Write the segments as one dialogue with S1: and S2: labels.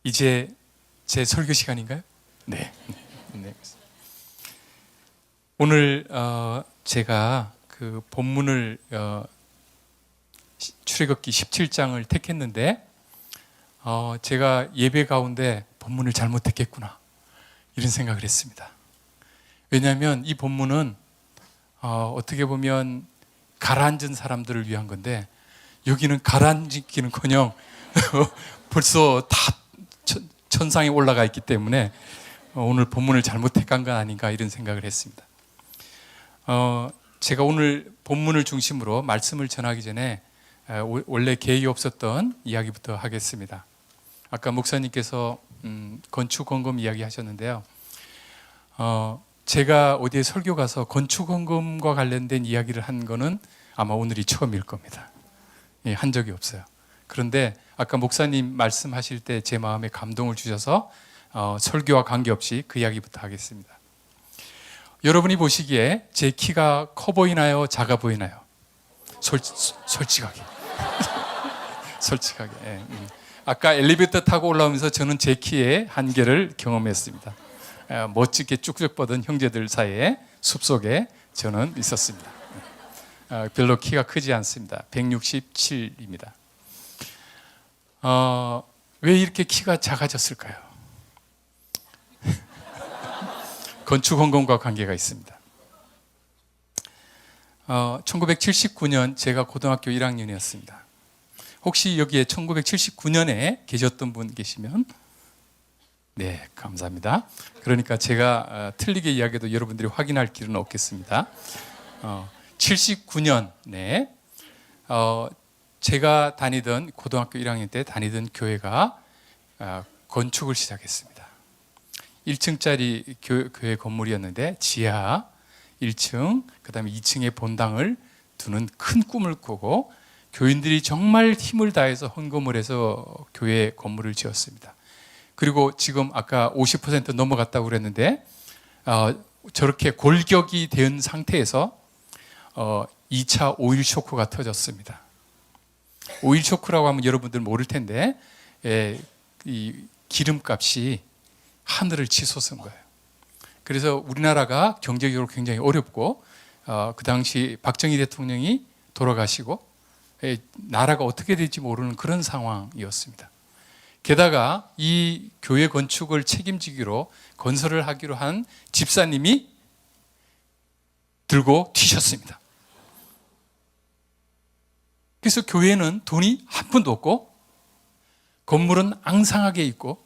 S1: 이제 제 설교 시간인가요? 네. 네. 오늘 제가 그 본문을 출애굽기 17장을 택했는데 제가 예배 가운데 본문을 잘못했겠구나 이런 생각을 했습니다. 왜냐하면 이 본문은 어떻게 보면 가라앉은 사람들을 위한 건데 여기는 가라앉기는커녕 벌써 다 천상에 올라가 있기 때문에 오늘 본문을 잘못 택한 건 아닌가 이런 생각을 했습니다. 제가 오늘 본문을 중심으로 말씀을 전하기 전에 원래 계획이 없었던 이야기부터 하겠습니다. 아까 목사님께서 건축원금 이야기 하셨는데요. 제가 어디에 설교 가서 건축원금과 관련된 이야기를 한 거는 아마 오늘이 처음일 겁니다. 한 적이 없어요. 그런데 아까 목사님 말씀하실 때 제 마음에 감동을 주셔서 설교와 관계없이 그 이야기부터 하겠습니다. 여러분이 보시기에 제 키가 커 보이나요? 작아 보이나요? 솔직하게. 솔직하게. 아까 엘리베이터 타고 올라오면서 저는 제 키의 한계를 경험했습니다. 멋지게 쭉쭉 뻗은 형제들 사이에 숲속에 저는 있었습니다. 별로 키가 크지 않습니다. 167입니다. 왜 이렇게 키가 작아졌을까요? 건축원금과 관계가 있습니다. 1979년 제가 고등학교 1학년이었습니다. 혹시 여기에 1979년에 계셨던 분 계시면 네, 감사합니다. 그러니까 제가 틀리게 이야기해도 여러분들이 확인할 길은 없겠습니다. 79년에 제가 다니던 고등학교 1학년 때 다니던 교회가 건축을 시작했습니다. 1층짜리 교회 건물이었는데 지하 1층, 그 다음에 2층에 본당을 두는 큰 꿈을 꾸고 교인들이 정말 힘을 다해서 헌금을 해서 교회 건물을 지었습니다. 그리고 지금 아까 50% 넘어갔다고 그랬는데 저렇게 골격이 된 상태에서 2차 오일 쇼크가 터졌습니다. 오일 쇼크라고 하면 여러분들 모를 텐데 이 기름값이 하늘을 치솟은 거예요. 그래서 우리나라가 경제적으로 굉장히 어렵고 그 당시 박정희 대통령이 돌아가시고 나라가 어떻게 될지 모르는 그런 상황이었습니다. 게다가 이 교회 건축을 책임지기로 건설을 하기로 한 집사님이 들고 튀셨습니다. 그래서 교회는 돈이 한 푼도 없고 건물은 앙상하게 있고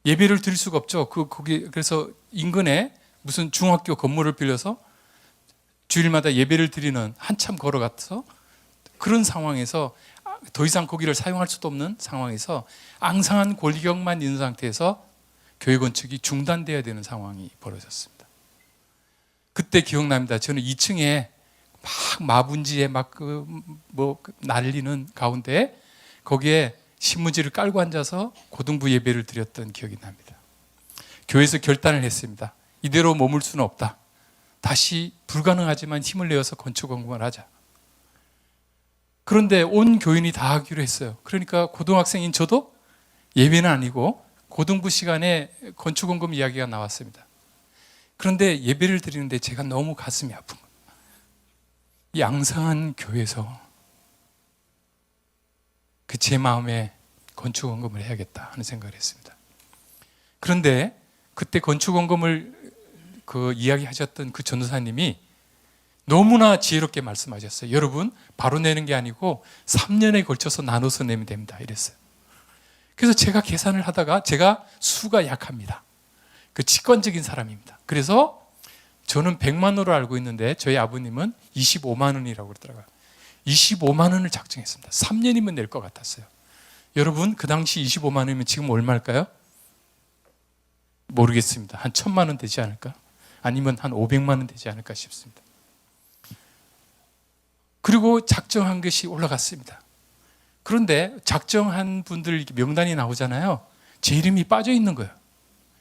S1: 예배를 드릴 수가 없죠. 그래서 인근에 무슨 중학교 건물을 빌려서 주일마다 예배를 드리는 한참 걸어가서 그런 상황에서 더 이상 거기를 사용할 수도 없는 상황에서 앙상한 골격만 있는 상태에서 교회 건축이 중단되어야 되는 상황이 벌어졌습니다. 그때 기억납니다. 저는 2층에 막 마분지에 날리는 가운데 거기에 신문지를 깔고 앉아서 고등부 예배를 드렸던 기억이 납니다. 교회에서 결단을 했습니다. 이대로 머물 수는 없다. 다시 불가능하지만 힘을 내어서 건축원금을 하자. 그런데 온 교인이 다 하기로 했어요. 그러니까 고등학생인 저도 예배는 아니고 고등부 시간에 건축원금 이야기가 나왔습니다. 그런데 예배를 드리는데 제가 너무 가슴이 아픈 거예요. 이 앙상한 교회에서 제 마음에 건축원금을 해야겠다 하는 생각을 했습니다. 그런데 그때 건축원금을 이야기하셨던 그 전도사님이 너무나 지혜롭게 말씀하셨어요. 여러분, 바로 내는 게 아니고 3년에 걸쳐서 나눠서 내면 됩니다. 이랬어요. 그래서 제가 계산을 하다가 제가 수가 약합니다. 직관적인 사람입니다. 그래서 저는 100만 원으로 알고 있는데 저희 아버님은 25만 원이라고 그러더라고요. 25만 원을 작정했습니다. 3년이면 낼 것 같았어요. 여러분, 그 당시 25만 원이면 지금 얼마일까요? 모르겠습니다. 한 1000만 원 되지 않을까? 아니면 한 500만 원 되지 않을까 싶습니다. 그리고 작정한 것이 올라갔습니다. 그런데 작정한 분들 명단이 나오잖아요. 제 이름이 빠져 있는 거예요.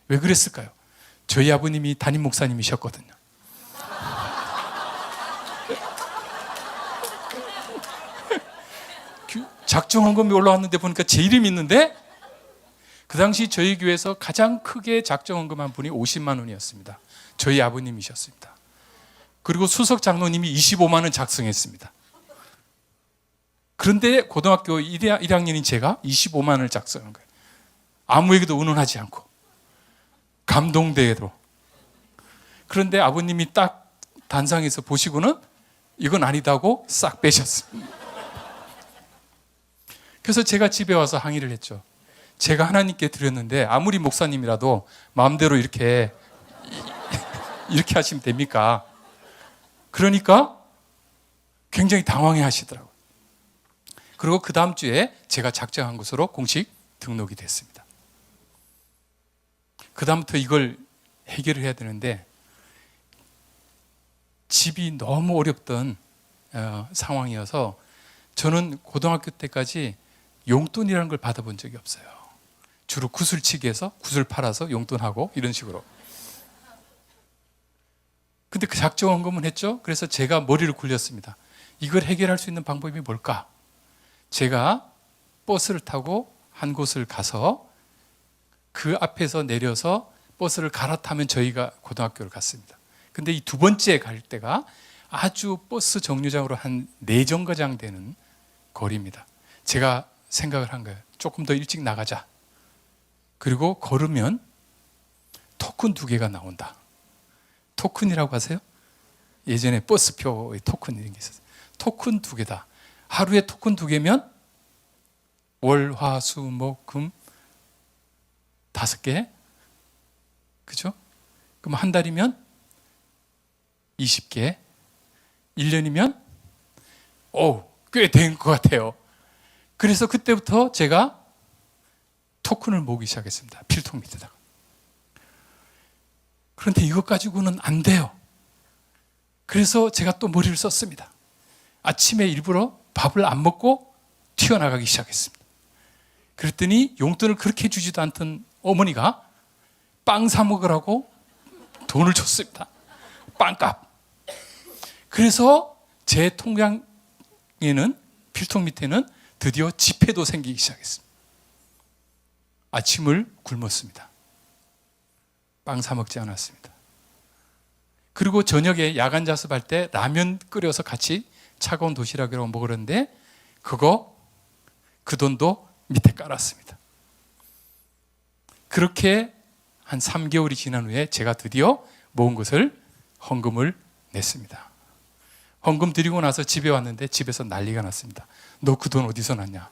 S1: 왜 그랬을까요? 저희 아버님이 담임 목사님이셨거든요. 작정헌금이 올라왔는데 보니까 제 이름이 있는데 그 당시 저희 교회에서 가장 크게 작정헌금한 분이 50만 원이었습니다. 저희 아버님이셨습니다. 그리고 수석 장로님이 25만 원 작성했습니다. 그런데 고등학교 1학년인 제가 25만 원을 작성한 거예요. 아무에게도 의논하지 않고 감동대회로. 그런데 아버님이 딱 단상에서 보시고는 이건 아니다고 싹 빼셨습니다. 그래서 제가 집에 와서 항의를 했죠. 제가 하나님께 드렸는데 아무리 목사님이라도 마음대로 이렇게 하시면 됩니까? 그러니까 굉장히 당황해 하시더라고요. 그리고 그 다음 주에 제가 작정한 것으로 공식 등록이 됐습니다. 그 다음부터 이걸 해결을 해야 되는데 집이 너무 어렵던 상황이어서 저는 고등학교 때까지 용돈이라는 걸 받아본 적이 없어요. 주로 구슬치기에서 구슬 팔아서 용돈하고 이런 식으로. 근데 그 작정헌금은 했죠. 그래서 제가 머리를 굴렸습니다. 이걸 해결할 수 있는 방법이 뭘까? 제가 버스를 타고 한 곳을 가서 그 앞에서 내려서 버스를 갈아타면 저희가 고등학교를 갔습니다. 근데 이 두 번째 갈 때가 아주 버스 정류장으로 한 4정거장 되는 거리입니다. 제가 생각을 한 거예요. 조금 더 일찍 나가자. 그리고 걸으면 토큰 2개가 나온다. 토큰이라고 하세요? 예전에 버스표의 토큰 이런 게 있었어요. 토큰 2개다. 하루에 토큰 2개면 월, 화, 수, 목, 금 5개. 그죠? 그럼 한 달이면 20개. 1년이면 꽤 된 것 같아요. 그래서 그때부터 제가 토큰을 모으기 시작했습니다. 필통 밑에다가. 그런데 이것 가지고는 안 돼요. 그래서 제가 또 머리를 썼습니다. 아침에 일부러 밥을 안 먹고 튀어나가기 시작했습니다. 그랬더니 용돈을 그렇게 주지도 않던 어머니가 빵 사 먹으라고 돈을 줬습니다. 빵값. 그래서 제 통장에는, 필통 밑에는 드디어 지폐도 생기기 시작했습니다. 아침을 굶었습니다. 빵 사 먹지 않았습니다. 그리고 저녁에 야간 자습할 때 라면 끓여서 같이 차가운 도시락이라고 먹으는데 그 돈도 밑에 깔았습니다. 그렇게 한 3개월이 지난 후에 제가 드디어 모은 것을 헌금을 냈습니다. 헌금 드리고 나서 집에 왔는데 집에서 난리가 났습니다. 너 그 돈 어디서 났냐?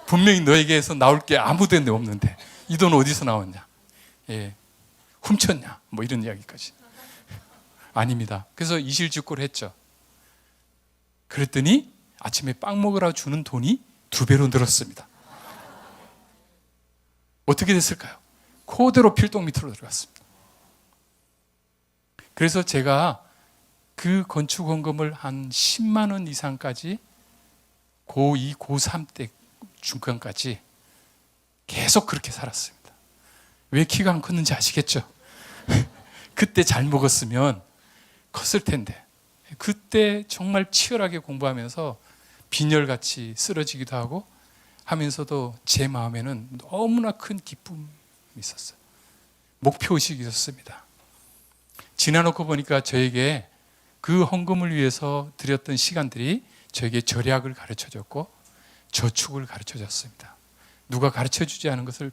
S1: 분명히 너에게서 나올 게 아무 데도 없는데 이 돈 어디서 나왔냐? 훔쳤냐? 뭐 이런 이야기까지. 아닙니다. 그래서 이실직고를 했죠. 그랬더니 아침에 빵 먹으라 주는 돈이 2배로 늘었습니다. 어떻게 됐을까요? 그대로 필동 밑으로 들어갔습니다. 그래서 제가 그 건축 헌금을 한 10만 원 이상까지 고2, 고3 때 중간까지 계속 그렇게 살았습니다. 왜 키가 안 컸는지 아시겠죠? 그때 잘 먹었으면 컸을 텐데 그때 정말 치열하게 공부하면서 빈혈같이 쓰러지기도 하고 하면서도 제 마음에는 너무나 큰 기쁨이 있었어요. 목표의식이 있었습니다. 지나놓고 보니까 저에게 그 헌금을 위해서 드렸던 시간들이 저에게 절약을 가르쳐줬고 저축을 가르쳐줬습니다. 누가 가르쳐주지 않은 것을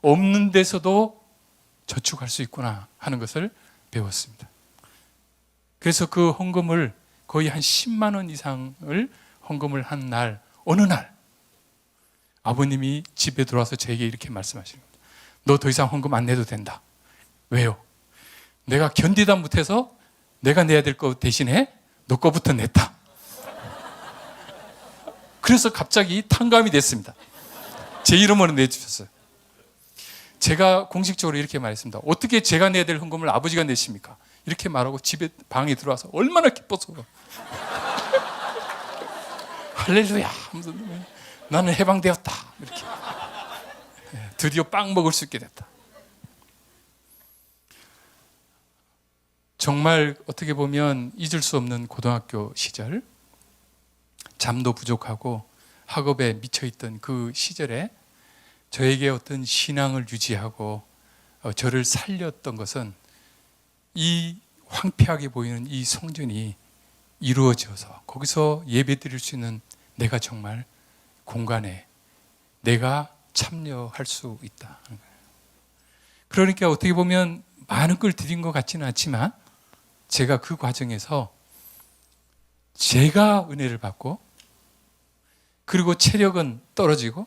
S1: 없는 데서도 저축할 수 있구나 하는 것을 배웠습니다. 그래서 그 헌금을 거의 한 10만 원 이상을 헌금을 한 날, 어느 날 아버님이 집에 들어와서 저에게 이렇게 말씀하시는 겁니다. 너 더 이상 헌금 안 내도 된다. 왜요? 내가 견디다 못해서 내가 내야 될 거 대신에 너 거부터 냈다. 그래서 갑자기 탕감이 됐습니다. 제 이름으로 내주셨어요. 제가 공식적으로 이렇게 말했습니다. 어떻게 제가 내야 될 헌금을 아버지가 내십니까? 이렇게 말하고 집에 방에 들어와서 얼마나 기뻐서 할렐루야 하면서 나는 해방되었다 이렇게 드디어 빵 먹을 수 있게 됐다. 정말 어떻게 보면 잊을 수 없는 고등학교 시절, 잠도 부족하고 학업에 미쳐있던 그 시절에 저에게 어떤 신앙을 유지하고 저를 살렸던 것은 이 황폐하게 보이는 이 성전이 이루어져서 거기서 예배 드릴 수 있는 내가 정말 공간에 내가 참여할 수 있다. 그러니까 어떻게 보면 많은 걸 드린 것 같지는 않지만 제가 그 과정에서 제가 은혜를 받고 그리고 체력은 떨어지고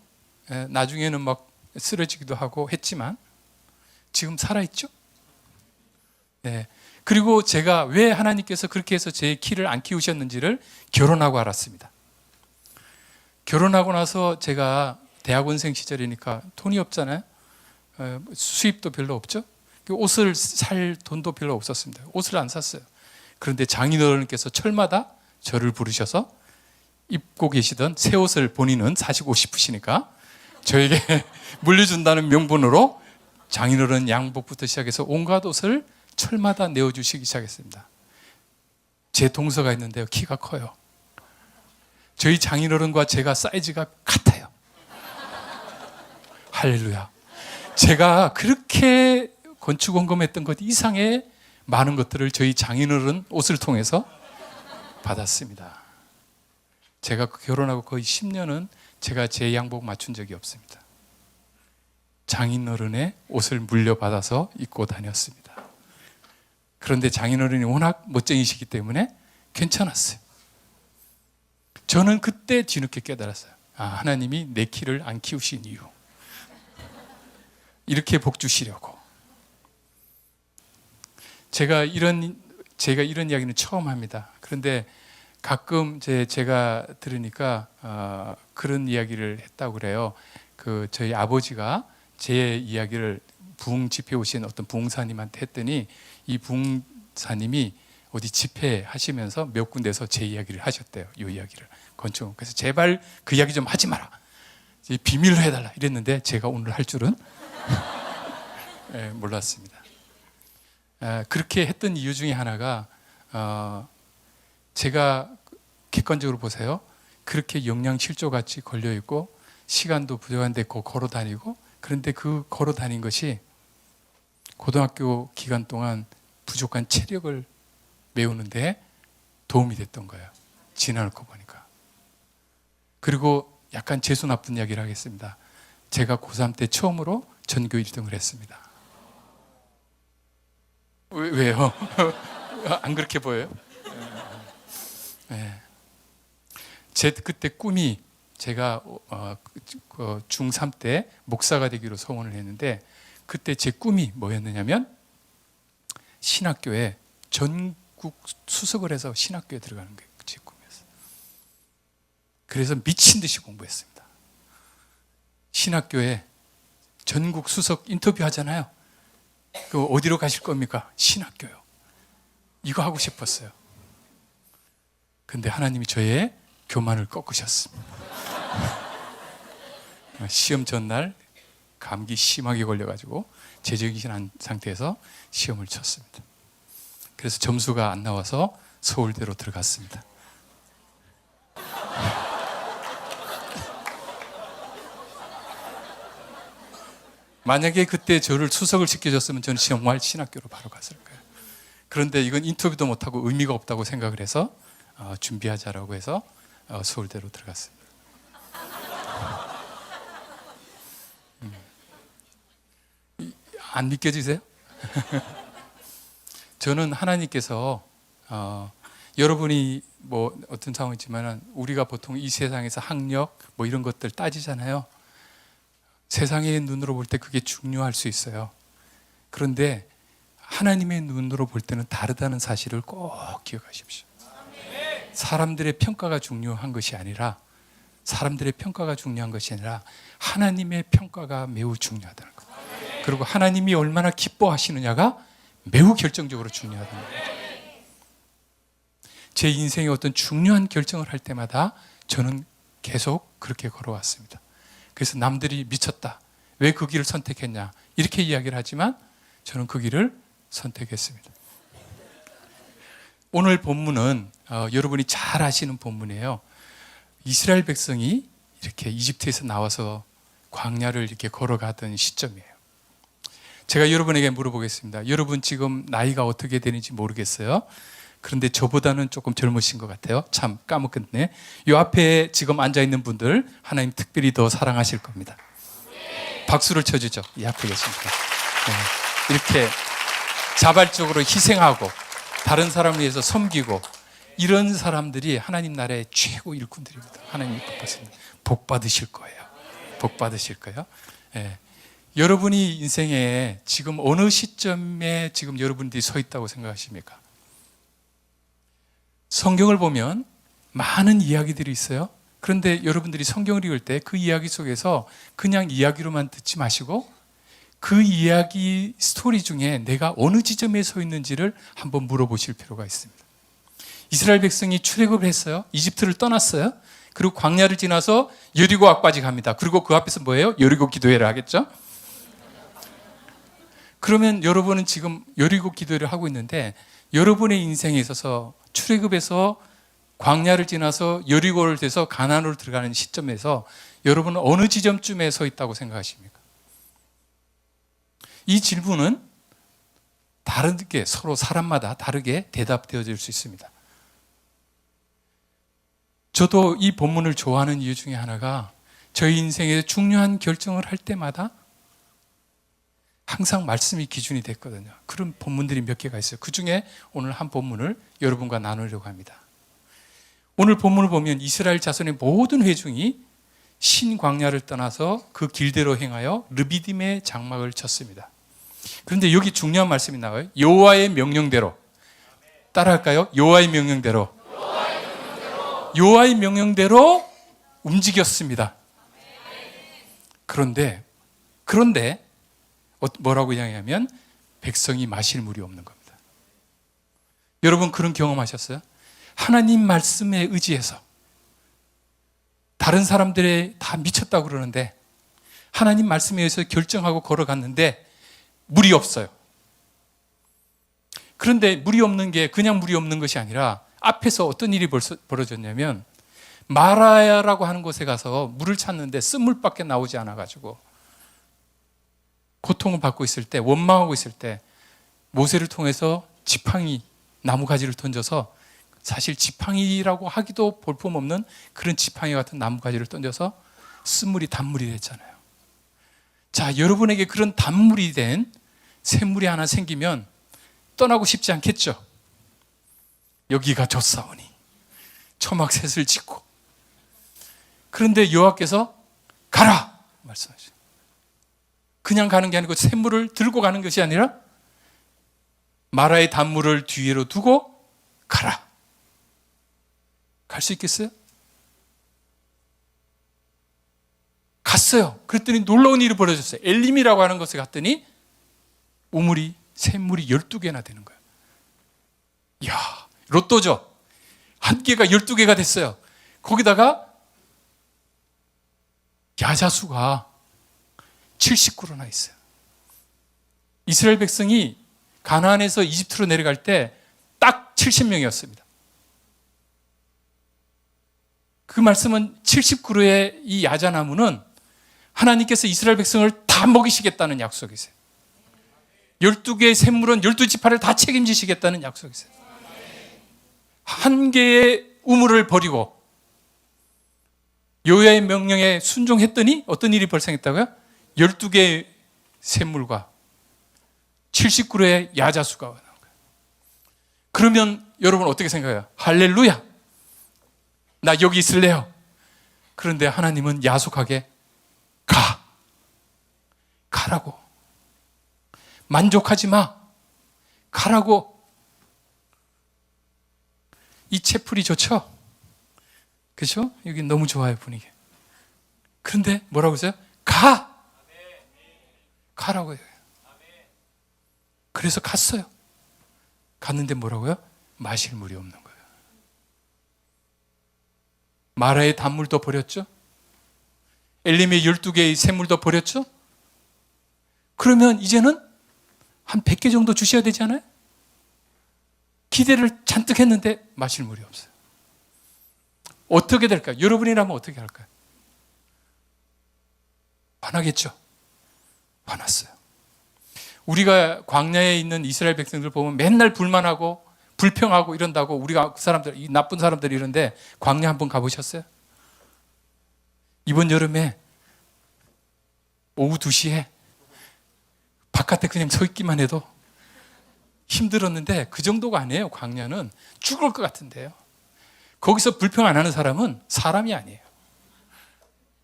S1: 나중에는 막 쓰러지기도 하고 했지만 지금 살아있죠? 네. 그리고 제가 왜 하나님께서 그렇게 해서 제 키를 안 키우셨는지를 결혼하고 알았습니다. 결혼하고 나서 제가 대학원생 시절이니까 돈이 없잖아요. 수입도 별로 없죠. 옷을 살 돈도 별로 없었습니다. 옷을 안 샀어요. 그런데 장인어른께서 철마다 저를 부르셔서 입고 계시던 새 옷을 본인은 사시고 싶으시니까 저에게 물려준다는 명분으로 장인어른 양복부터 시작해서 온갖 옷을 철마다 내어주시기 시작했습니다. 제 동서가 있는데요, 키가 커요. 저희 장인어른과 제가 사이즈가 같아요. 할렐루야. 제가 그렇게 건축원금했던 것 이상의 많은 것들을 저희 장인어른 옷을 통해서 받았습니다. 제가 결혼하고 거의 10년은 제가 제 양복 맞춘 적이 없습니다. 장인어른의 옷을 물려받아서 입고 다녔습니다. 그런데 장인어른이 워낙 멋쟁이시기 때문에 괜찮았어요. 저는 그때 뒤늦게 깨달았어요. 하나님이 내 키를 안 키우신 이유. 이렇게 복 주시려고. 제가 이런 이야기는 처음 합니다. 그런데 가끔 제가 들으니까 그런 이야기를 했다고 그래요. 저희 아버지가 제 이야기를 부흥 집회 오신 어떤 부흥사님한테 했더니 이 부흥사님이 어디 집회 하시면서 몇 군데서 제 이야기를 하셨대요. 이 이야기를 건축. 그래서 제발 그 이야기 좀 하지 마라. 비밀로 해달라 이랬는데 제가 오늘 할 줄은 몰랐습니다. 그렇게 했던 이유 중에 하나가 제가 객관적으로 보세요. 그렇게 영양실조같이 걸려있고 시간도 부족한데 걸어 다니고 그런데 그 걸어 다닌 것이 고등학교 기간 동안 부족한 체력을 메우는데 도움이 됐던 거예요. 지나놓고 보니까. 그리고 약간 재수 나쁜 이야기를 하겠습니다. 제가 고3 때 처음으로 전교 1등을 했습니다. 왜요? 안 그렇게 보여요? 네. 제 그때 꿈이 제가 중3 때 목사가 되기로 소원을 했는데 그때 제 꿈이 뭐였느냐면 신학교에 전국 수석을 해서 신학교에 들어가는 게 제 꿈이었어요. 그래서 미친 듯이 공부했습니다. 신학교에 전국 수석 인터뷰 하잖아요. 그 어디로 가실 겁니까? 신학교요. 이거 하고 싶었어요. 근데 하나님이 저의 교만을 꺾으셨습니다. 시험 전날 감기 심하게 걸려가지고 제정신한 상태에서 시험을 쳤습니다. 그래서 점수가 안 나와서 서울대로 들어갔습니다. 만약에 그때 저를 수석을 시켜줬으면 저는 정말 신학교로 바로 갔을 거예요. 그런데 이건 인터뷰도 못하고 의미가 없다고 생각을 해서 준비하자라고 해서 서울대로 들어갔습니다. 안 믿겨지세요? 저는 하나님께서 여러분이 뭐 어떤 상황이지만 우리가 보통 이 세상에서 학력 뭐 이런 것들 따지잖아요. 세상의 눈으로 볼 때 그게 중요할 수 있어요. 그런데 하나님의 눈으로 볼 때는 다르다는 사실을 꼭 기억하십시오. 사람들의 평가가 중요한 것이 아니라 하나님의 평가가 매우 중요하다는 것. 그리고 하나님이 얼마나 기뻐하시느냐가 매우 결정적으로 중요하다는 거죠. 제 인생의 어떤 중요한 결정을 할 때마다 저는 계속 그렇게 걸어왔습니다. 그래서 남들이 미쳤다. 왜 그 길을 선택했냐. 이렇게 이야기를 하지만 저는 그 길을 선택했습니다. 오늘 본문은 여러분이 잘 아시는 본문이에요. 이스라엘 백성이 이렇게 이집트에서 나와서 광야를 이렇게 걸어가던 시점이에요. 제가 여러분에게 물어보겠습니다. 여러분 지금 나이가 어떻게 되는지 모르겠어요. 그런데 저보다는 조금 젊으신 것 같아요. 참 까먹겠네. 이 앞에 지금 앉아있는 분들 하나님 특별히 더 사랑하실 겁니다. 박수를 쳐주죠. 이 앞에 계십니다. 네. 이렇게 자발적으로 희생하고 다른 사람을 위해서 섬기고 이런 사람들이 하나님 나라의 최고 일꾼들입니다. 하나님 복 받으실 거예요. 복 받으실 거예요. 네. 여러분이 인생에 지금 어느 시점에 지금 여러분들이 서 있다고 생각하십니까? 성경을 보면 많은 이야기들이 있어요. 그런데 여러분들이 성경을 읽을 때 그 이야기 속에서 그냥 이야기로만 듣지 마시고 그 이야기 스토리 중에 내가 어느 지점에 서 있는지를 한번 물어보실 필요가 있습니다. 이스라엘 백성이 출애굽을 했어요. 이집트를 떠났어요. 그리고 광야를 지나서 여리고 앞까지 갑니다. 그리고 그 앞에서 뭐예요? 여리고 기도회를 하겠죠? 그러면 여러분은 지금 여리고 기도회를 하고 있는데 여러분의 인생에 있어서 출애굽에서 광야를 지나서 여리고를 돼서 가나안으로 들어가는 시점에서 여러분은 어느 지점쯤에 서 있다고 생각하십니까? 이 질문은 다르게 서로 사람마다 다르게 대답되어질 수 있습니다. 저도 이 본문을 좋아하는 이유 중에 하나가 저희 인생에 중요한 결정을 할 때마다 항상 말씀이 기준이 됐거든요. 그런 본문들이 몇 개가 있어요. 그 중에 오늘 한 본문을 여러분과 나누려고 합니다. 오늘 본문을 보면 이스라엘 자손의 모든 회중이 신광야를 떠나서 그 길대로 행하여 르비딤의 장막을 쳤습니다. 그런데 여기 중요한 말씀이 나와요. 여호와의 명령대로. 따라할까요? 여호와의 명령대로. 여호와의 명령대로 움직였습니다. 그런데 뭐라고 이야기하면 백성이 마실 물이 없는 겁니다. 여러분 그런 경험하셨어요? 하나님 말씀에 의지해서 다른 사람들이 다 미쳤다고 그러는데 하나님 말씀에 의해서 결정하고 걸어갔는데 물이 없어요. 그런데 물이 없는 게 그냥 물이 없는 것이 아니라 앞에서 어떤 일이 벌어졌냐면 마라야라고 하는 곳에 가서 물을 찾는데 쓴물밖에 나오지 않아가지고 고통을 받고 있을 때, 원망하고 있을 때 모세를 통해서 지팡이, 나무가지를 던져서 사실 지팡이라고 하기도 볼품없는 그런 지팡이 같은 나무가지를 던져서 쓴물이 단물이 됐잖아요. 자, 여러분에게 그런 단물이 된 샘물이 하나 생기면 떠나고 싶지 않겠죠? 여기가 좋사오니 초막셋을 짓고 그런데 여호와께서 가라 말씀하시죠. 그냥 가는 게 아니고 샘물을 들고 가는 것이 아니라 마라의 단물을 뒤로 두고 가라. 갈 수 있겠어요? 갔어요. 그랬더니 놀라운 일이 벌어졌어요. 엘림이라고 하는 곳에 갔더니 샘물이 12개나 되는 거예요. 이야, 로또죠. 한 개가 12개가 됐어요. 거기다가 야자수가 70그루나 있어요. 이스라엘 백성이 가나안에서 이집트로 내려갈 때 딱 70명이었습니다. 그 말씀은 70그루의 이 야자나무는 하나님께서 이스라엘 백성을 다 먹이시겠다는 약속이세요. 12개의 샘물은 12지파를 다 책임지시겠다는 약속이세요. 한 개의 우물을 버리고 여호와의 명령에 순종했더니 어떤 일이 발생했다고요? 12개의 샘물과 70그루의 야자수가 나온 거예요. 그러면 여러분 어떻게 생각해요? 할렐루야! 나 여기 있을래요. 그런데 하나님은 야속하게 가라고. 만족하지 마. 가라고. 이 채플이 좋죠? 그렇죠? 여기 너무 좋아요, 분위기. 그런데 뭐라고 했어요? 가라고 해요. 그래서 갔어요. 갔는데 뭐라고요? 마실 물이 없는 거예요. 마라의 단물도 버렸죠? 엘림의 12개의 샘물도 버렸죠? 그러면 이제는 한 100개 정도 주셔야 되지 않아요? 기대를 잔뜩 했는데 마실 물이 없어요. 어떻게 될까요? 여러분이라면 어떻게 할까요? 화나겠죠. 화났어요. 우리가 광야에 있는 이스라엘 백성들 보면 맨날 불만하고 불평하고 이런다고 우리가 그 사람들, 이 나쁜 사람들이 이런데 광야 한번 가보셨어요? 이번 여름에 오후 2시에 바깥에 그냥 서 있기만 해도 힘들었는데 그 정도가 아니에요. 광야는 죽을 것 같은데요. 거기서 불평 안 하는 사람은 사람이 아니에요.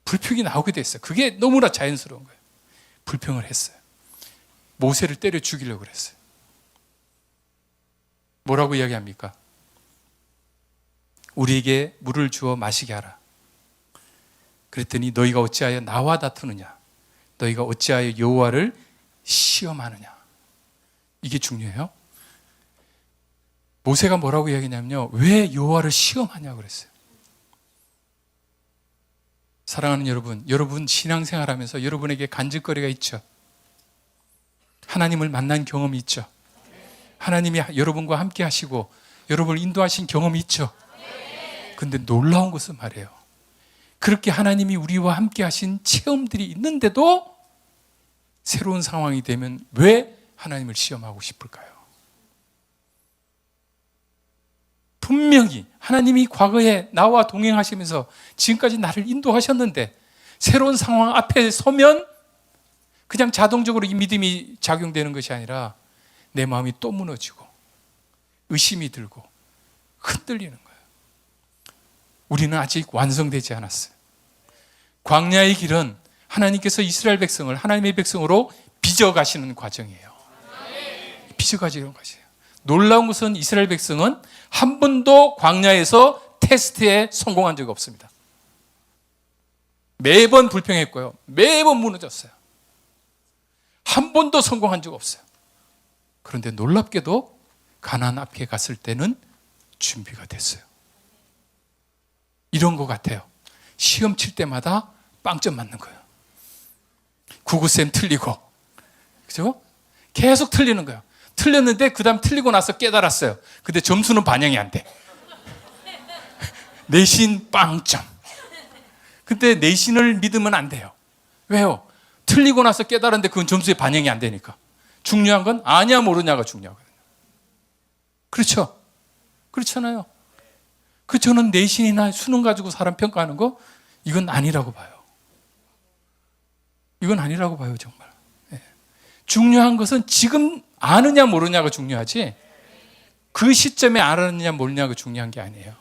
S1: 불평이 나오게 됐어요. 그게 너무나 자연스러운 거예요. 불평을 했어요. 모세를 때려 죽이려고 그랬어요. 뭐라고 이야기합니까? 우리에게 물을 주어 마시게 하라. 그랬더니 너희가 어찌하여 나와 다투느냐? 너희가 어찌하여 여호와를 시험하느냐? 이게 중요해요. 모세가 뭐라고 이야기했냐면요. 왜 여호와를 시험하냐고 그랬어요. 사랑하는 여러분 신앙생활하면서 여러분에게 간증거리가 있죠. 하나님을 만난 경험이 있죠. 하나님이 여러분과 함께 하시고 여러분을 인도하신 경험이 있죠. 그런데 놀라운 것은 말이에요. 그렇게 하나님이 우리와 함께 하신 체험들이 있는데도 새로운 상황이 되면 왜 하나님을 시험하고 싶을까요? 분명히 하나님이 과거에 나와 동행하시면서 지금까지 나를 인도하셨는데 새로운 상황 앞에 서면 그냥 자동적으로 이 믿음이 작용되는 것이 아니라 내 마음이 또 무너지고 의심이 들고 흔들리는 거예요. 우리는 아직 완성되지 않았어요. 광야의 길은 하나님께서 이스라엘 백성을 하나님의 백성으로 빚어가시는 과정이에요. 빚어가시는 과정이에요. 놀라운 것은 이스라엘 백성은 한 번도 광야에서 테스트에 성공한 적이 없습니다. 매번 불평했고요. 매번 무너졌어요. 한 번도 성공한 적 없어요. 그런데 놀랍게도 가나안 앞에 갔을 때는 준비가 됐어요. 이런 것 같아요. 시험 칠 때마다 빵점 맞는 거예요. 구구쌤 틀리고, 그죠? 계속 틀리는 거예요. 틀렸는데 그 다음 틀리고 나서 깨달았어요. 근데 점수는 반영이 안 돼. 내신 빵점. 근데 내신을 믿으면 안 돼요. 왜요? 틀리고 나서 깨달았는데 그건 점수에 반영이 안 되니까. 중요한 건 아냐 모르냐가 중요하거든요. 그렇죠? 그렇잖아요. 저는 내신이나 수능 가지고 사람 평가하는 거 이건 아니라고 봐요. 이건 아니라고 봐요, 정말. 네. 중요한 것은 지금 아느냐 모르냐가 중요하지 그 시점에 알았느냐 모르냐가 중요한 게 아니에요.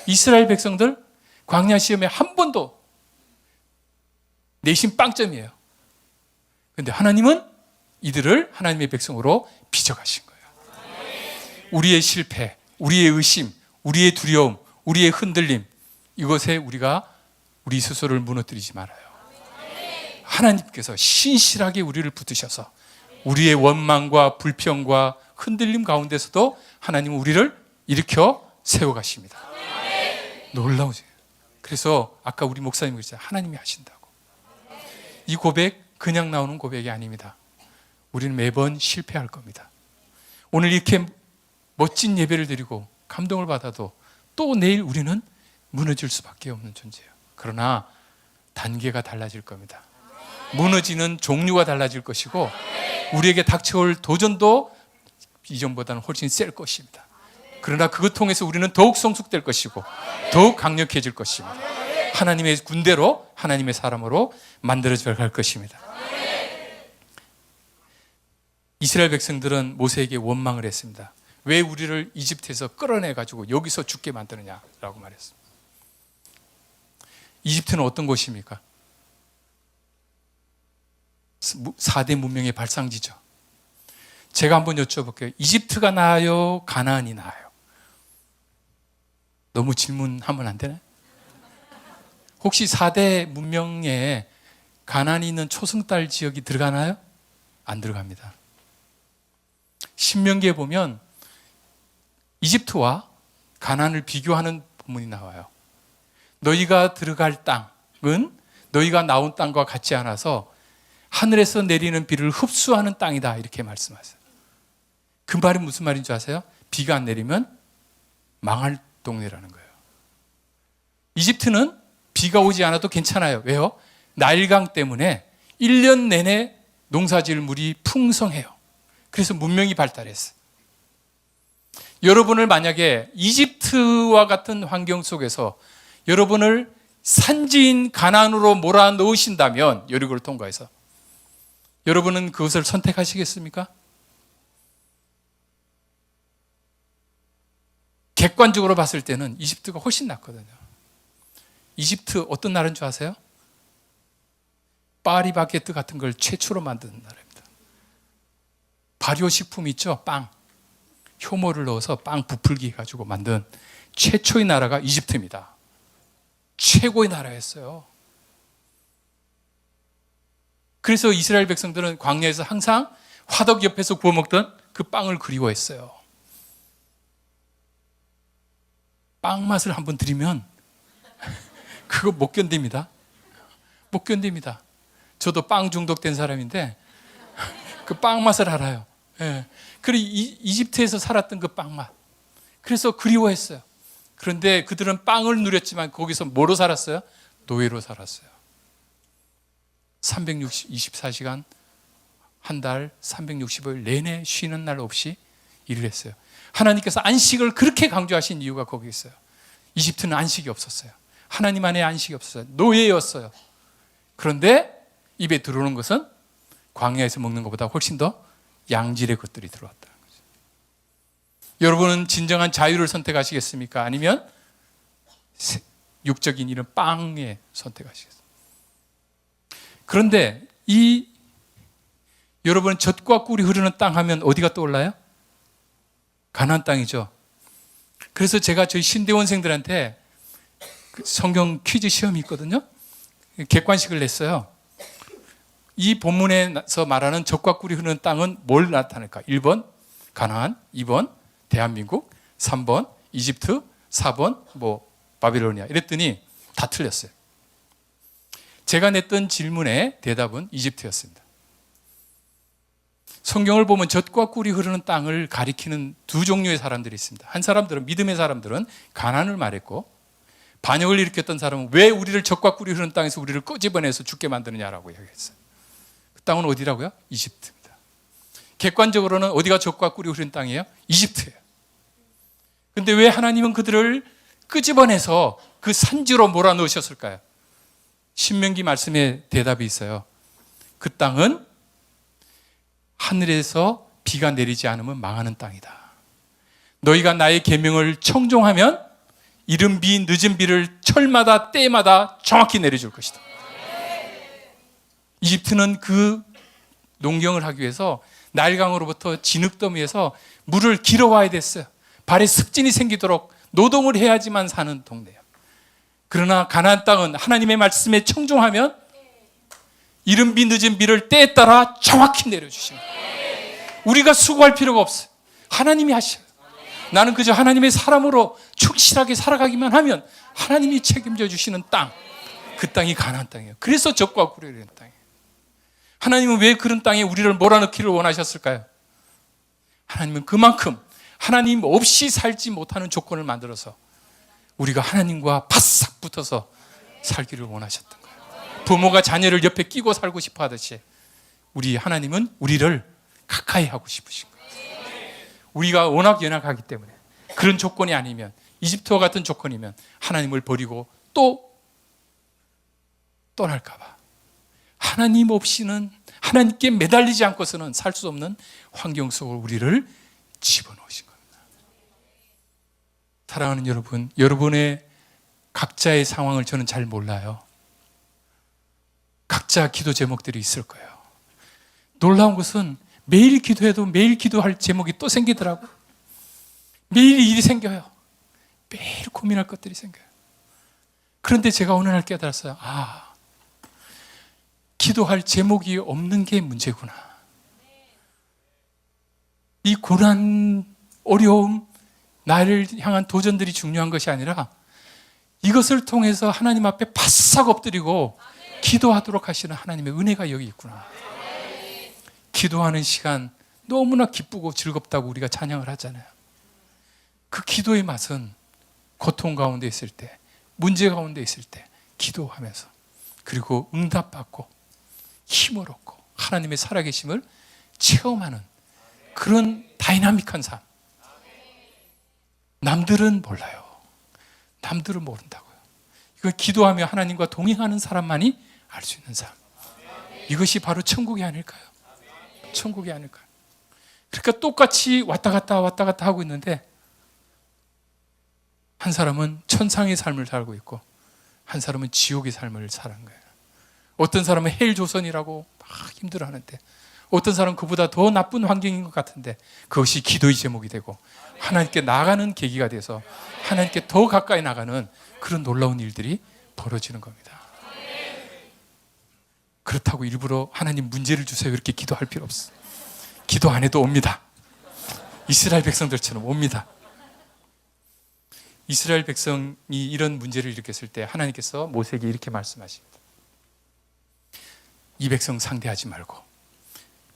S1: 이스라엘 백성들 광야 시험에 한 번도 내신 빵점이에요. 그런데 하나님은 이들을 하나님의 백성으로 빚어가신 거예요. 우리의 실패, 우리의 의심, 우리의 두려움, 우리의 흔들림, 이것에 우리가 우리 스스로를 무너뜨리지 말아요. 하나님께서 신실하게 우리를 붙드셔서 우리의 원망과 불평과 흔들림 가운데서도 하나님은 우리를 일으켜 세워가십니다. 놀라우죠. 그래서 아까 우리 목사님이 그랬잖아요. 하나님이 하신다고. 이 고백 그냥 나오는 고백이 아닙니다. 우리는 매번 실패할 겁니다. 오늘 이렇게 멋진 예배를 드리고 감동을 받아도 또 내일 우리는 무너질 수밖에 없는 존재예요. 그러나 단계가 달라질 겁니다. 무너지는 종류가 달라질 것이고 우리에게 닥쳐올 도전도 이전보다는 훨씬 셀 것입니다. 그러나 그것 통해서 우리는 더욱 성숙될 것이고 더욱 강력해질 것입니다. 하나님의 군대로 하나님의 사람으로 만들어져 갈 것입니다. 이스라엘 백성들은 모세에게 원망을 했습니다. 왜 우리를 이집트에서 끌어내가지고 여기서 죽게 만드느냐라고 말했습니다. 이집트는 어떤 곳입니까? 4대 문명의 발상지죠. 제가 한번 여쭤볼게요. 이집트가 나아요? 가나안이 나아요? 너무 질문하면 안 되나요? 혹시 4대 문명에 가나안이 있는 초승달 지역이 들어가나요? 안 들어갑니다. 신명기에 보면 이집트와 가나안을 비교하는 본문이 나와요. 너희가 들어갈 땅은 너희가 나온 땅과 같지 않아서 하늘에서 내리는 비를 흡수하는 땅이다 이렇게 말씀하세요. 그 말이 무슨 말인 줄 아세요? 비가 안 내리면 망할 동네라는 거예요. 이집트는 비가 오지 않아도 괜찮아요. 왜요? 나일강 때문에 1년 내내 농사지을 물이 풍성해요. 그래서 문명이 발달했어요. 여러분을 만약에 이집트와 같은 환경 속에서 여러분을 산지인 가나안으로 몰아넣으신다면, 여리고를 통과해서, 여러분은 그것을 선택하시겠습니까? 객관적으로 봤을 때는 이집트가 훨씬 낫거든요. 이집트 어떤 나라인 줄 아세요? 파리바게뜨 같은 걸 최초로 만드는 나라입니다. 발효식품 있죠? 빵. 효모를 넣어서 빵 부풀기 해가지고 만든 최초의 나라가 이집트입니다. 최고의 나라였어요. 그래서 이스라엘 백성들은 광야에서 항상 화덕 옆에서 구워 먹던 그 빵을 그리워했어요. 빵 맛을 한번 들이면 그거 못 견딥니다. 못 견딥니다. 저도 빵 중독된 사람인데 그 빵 맛을 알아요. 예. 그리고 이집트에서 살았던 그 빵 맛. 그래서 그리워했어요. 그런데 그들은 빵을 누렸지만 거기서 뭐로 살았어요? 노예로 살았어요. 324시간, 한 달 365일 내내 쉬는 날 없이 일을 했어요. 하나님께서 안식을 그렇게 강조하신 이유가 거기 있어요. 이집트는 안식이 없었어요. 하나님 안에 안식이 없었어요. 노예였어요. 그런데 입에 들어오는 것은 광야에서 먹는 것보다 훨씬 더 양질의 것들이 들어왔다는 거죠. 여러분은 진정한 자유를 선택하시겠습니까? 아니면 육적인 이런 빵에 선택하시겠습니까? 그런데 여러분 젖과 꿀이 흐르는 땅 하면 어디가 떠올라요? 가나안 땅이죠. 그래서 제가 저희 신대원생들한테 성경 퀴즈 시험이 있거든요. 객관식을 냈어요. 이 본문에서 말하는 젖과 꿀이 흐르는 땅은 뭘 나타낼까? 1번 가나안, 2번 대한민국, 3번 이집트, 4번 바빌로니아. 이랬더니 다 틀렸어요. 제가 냈던 질문의 대답은 이집트였습니다. 성경을 보면 젖과 꿀이 흐르는 땅을 가리키는 두 종류의 사람들이 있습니다. 한 사람들은, 믿음의 사람들은 가나안을 말했고, 반역을 일으켰던 사람은 왜 우리를 젖과 꿀이 흐르는 땅에서 우리를 끄집어내서 죽게 만드느냐라고 이야기했어요. 그 땅은 어디라고요? 이집트입니다. 객관적으로는 어디가 젖과 꿀이 흐르는 땅이에요? 이집트예요. 그런데 왜 하나님은 그들을 끄집어내서 그 산지로 몰아넣으셨을까요? 신명기 말씀에 대답이 있어요. 그 땅은 하늘에서 비가 내리지 않으면 망하는 땅이다. 너희가 나의 계명을 청종하면 이른 비, 늦은 비를 철마다 때마다 정확히 내려줄 것이다. 이집트는 그 농경을 하기 위해서 나일강으로부터 진흙더미에서 물을 길어와야 됐어요. 발에 습진이 생기도록 노동을 해야지만 사는 동네예요. 그러나 가나안 땅은 하나님의 말씀에 청종하면 이른 비, 늦은 비를 때에 따라 정확히 내려주십니다. 우리가 수고할 필요가 없어요. 하나님이 하셔요. 나는 그저 하나님의 사람으로 충실하게 살아가기만 하면 하나님이 책임져 주시는 땅, 그 땅이 가나안 땅이에요. 그래서 젖과 꿀이 흐르는 땅이에요. 하나님은 왜 그런 땅에 우리를 몰아넣기를 원하셨을까요? 하나님은 그만큼 하나님 없이 살지 못하는 조건을 만들어서 우리가 하나님과 바싹 붙어서 살기를 원하셨던 거예요. 부모가 자녀를 옆에 끼고 살고 싶어 하듯이 우리 하나님은 우리를 가까이 하고 싶으신 거예요. 우리가 워낙 연약하기 때문에 그런 조건이 아니면, 이집트와 같은 조건이면 하나님을 버리고 또 떠날까 봐 하나님 없이는, 하나님께 매달리지 않고서는 살 수 없는 환경 속으로 우리를 집어넣으신 겁니다. 사랑하는 여러분, 여러분의 각자의 상황을 저는 잘 몰라요. 각자 기도 제목들이 있을 거예요. 놀라운 것은 매일 기도해도 매일 기도할 제목이 또 생기더라고요. 매일 일이 생겨요. 매일 고민할 것들이 생겨요. 그런데 제가 어느 날 깨달았어요. 기도할 제목이 없는 게 문제구나. 이 고난, 어려움, 나를 향한 도전들이 중요한 것이 아니라 이것을 통해서 하나님 앞에 바싹 엎드리고 기도하도록 하시는 하나님의 은혜가 여기 있구나. 기도하는 시간 너무나 기쁘고 즐겁다고 우리가 찬양을 하잖아요. 그 기도의 맛은 고통 가운데 있을 때, 문제 가운데 있을 때 기도하면서 그리고 응답받고 힘을 얻고 하나님의 살아계심을 체험하는 그런 다이나믹한 삶. 남들은 몰라요. 남들은 모른다고요. 이거 기도하며 하나님과 동행하는 사람만이 알 수 있는 삶. 이것이 바로 천국이 아닐까요? 천국이 아닐까요? 그러니까 똑같이 왔다 갔다 하고 있는데 한 사람은 천상의 삶을 살고 있고 한 사람은 지옥의 삶을 사는 거예요. 어떤 사람은 헬 조선이라고 막 힘들어하는데 어떤 사람은 그보다 더 나쁜 환경인 것 같은데 그것이 기도의 제목이 되고 하나님께 나아가는 계기가 돼서 하나님께 더 가까이 나가는 그런 놀라운 일들이 벌어지는 겁니다. 그렇다고 일부러 하나님 문제를 주세요 이렇게 기도할 필요 없어요. 기도 안 해도 옵니다. 이스라엘 백성들처럼 옵니다. 이스라엘 백성이 이런 문제를 일으켰을 때 하나님께서 모세에게 이렇게 말씀하십니다. 이 백성 상대하지 말고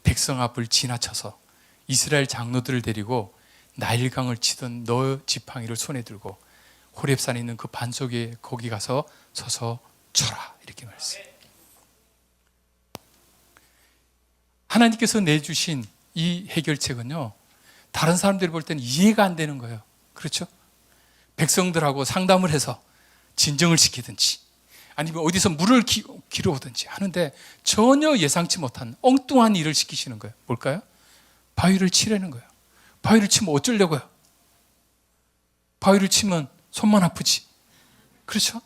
S1: 백성 앞을 지나쳐서 이스라엘 장로들을 데리고 나일강을 치던 너 지팡이를 손에 들고 호렙산에 있는 그 반석에 거기 가서 서서 쳐라 이렇게 말했어요. 하나님께서 내주신 이 해결책은요 다른 사람들이 볼 때는 이해가 안 되는 거예요. 그렇죠? 백성들하고 상담을 해서 진정을 시키든지 아니면 어디서 물을 길어오든지 하는데 전혀 예상치 못한 엉뚱한 일을 시키시는 거예요. 뭘까요? 바위를 치라는 거예요. 바위를 치면 어쩌려고요? 바위를 치면 손만 아프지. 그렇죠?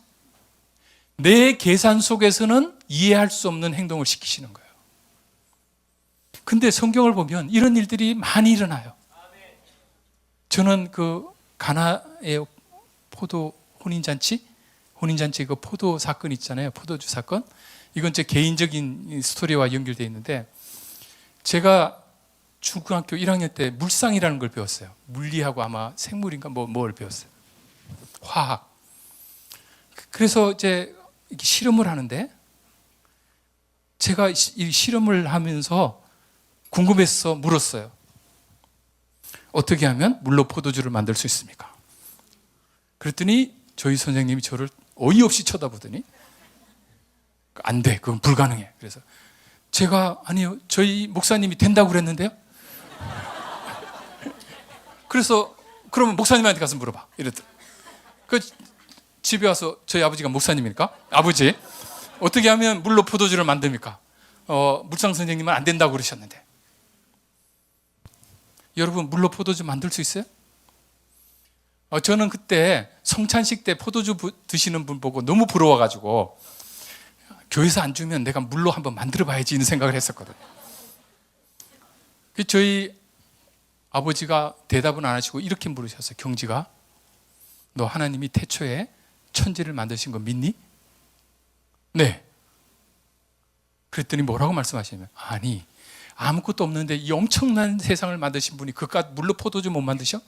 S1: 내 계산 속에서는 이해할 수 없는 행동을 시키시는 거예요. 근데 성경을 보면 이런 일들이 많이 일어나요. 저는 그 가나의 포도 혼인잔치 그 포도 사건 있잖아요. 포도주 사건. 이건 제 개인적인 스토리와 연결되어 있는데 제가 중학교 1학년 때 물상이라는 걸 배웠어요. 물리하고 아마 생물인가 뭘 배웠어요. 화학. 그래서 이제 실험을 하는데 제가 이 실험을 하면서 궁금해서 물었어요. 어떻게 하면 물로 포도주를 만들 수 있습니까? 그랬더니 저희 선생님이 저를 어이없이 쳐다보더니 안 돼, 그건 불가능해. 그래서 제가 아니요, 저희 목사님이 된다고 그랬는데요. 그래서 그러면 목사님한테 가서 물어봐 이랬더니 그 집에 와서 저희 아버지가 목사님이니까 아버지 어떻게 하면 물로 포도주를 만듭니까? 물상 선생님은 안 된다고 그러셨는데 여러분 물로 포도주 만들 수 있어요? 저는 그때 성찬식 때 포도주 드시는 분 보고 너무 부러워가지고 교회에서 안 주면 내가 물로 한번 만들어 봐야지 이런 생각을 했었거든요. 저희 아버지가 대답은 안 하시고 이렇게 물으셨어요. 경지가 너 하나님이 태초에 천지를 만드신 거 믿니? 네. 그랬더니 뭐라고 말씀하시냐면 아니 아무것도 없는데 이 엄청난 세상을 만드신 분이 그깟 물로 포도주 못 만드셔?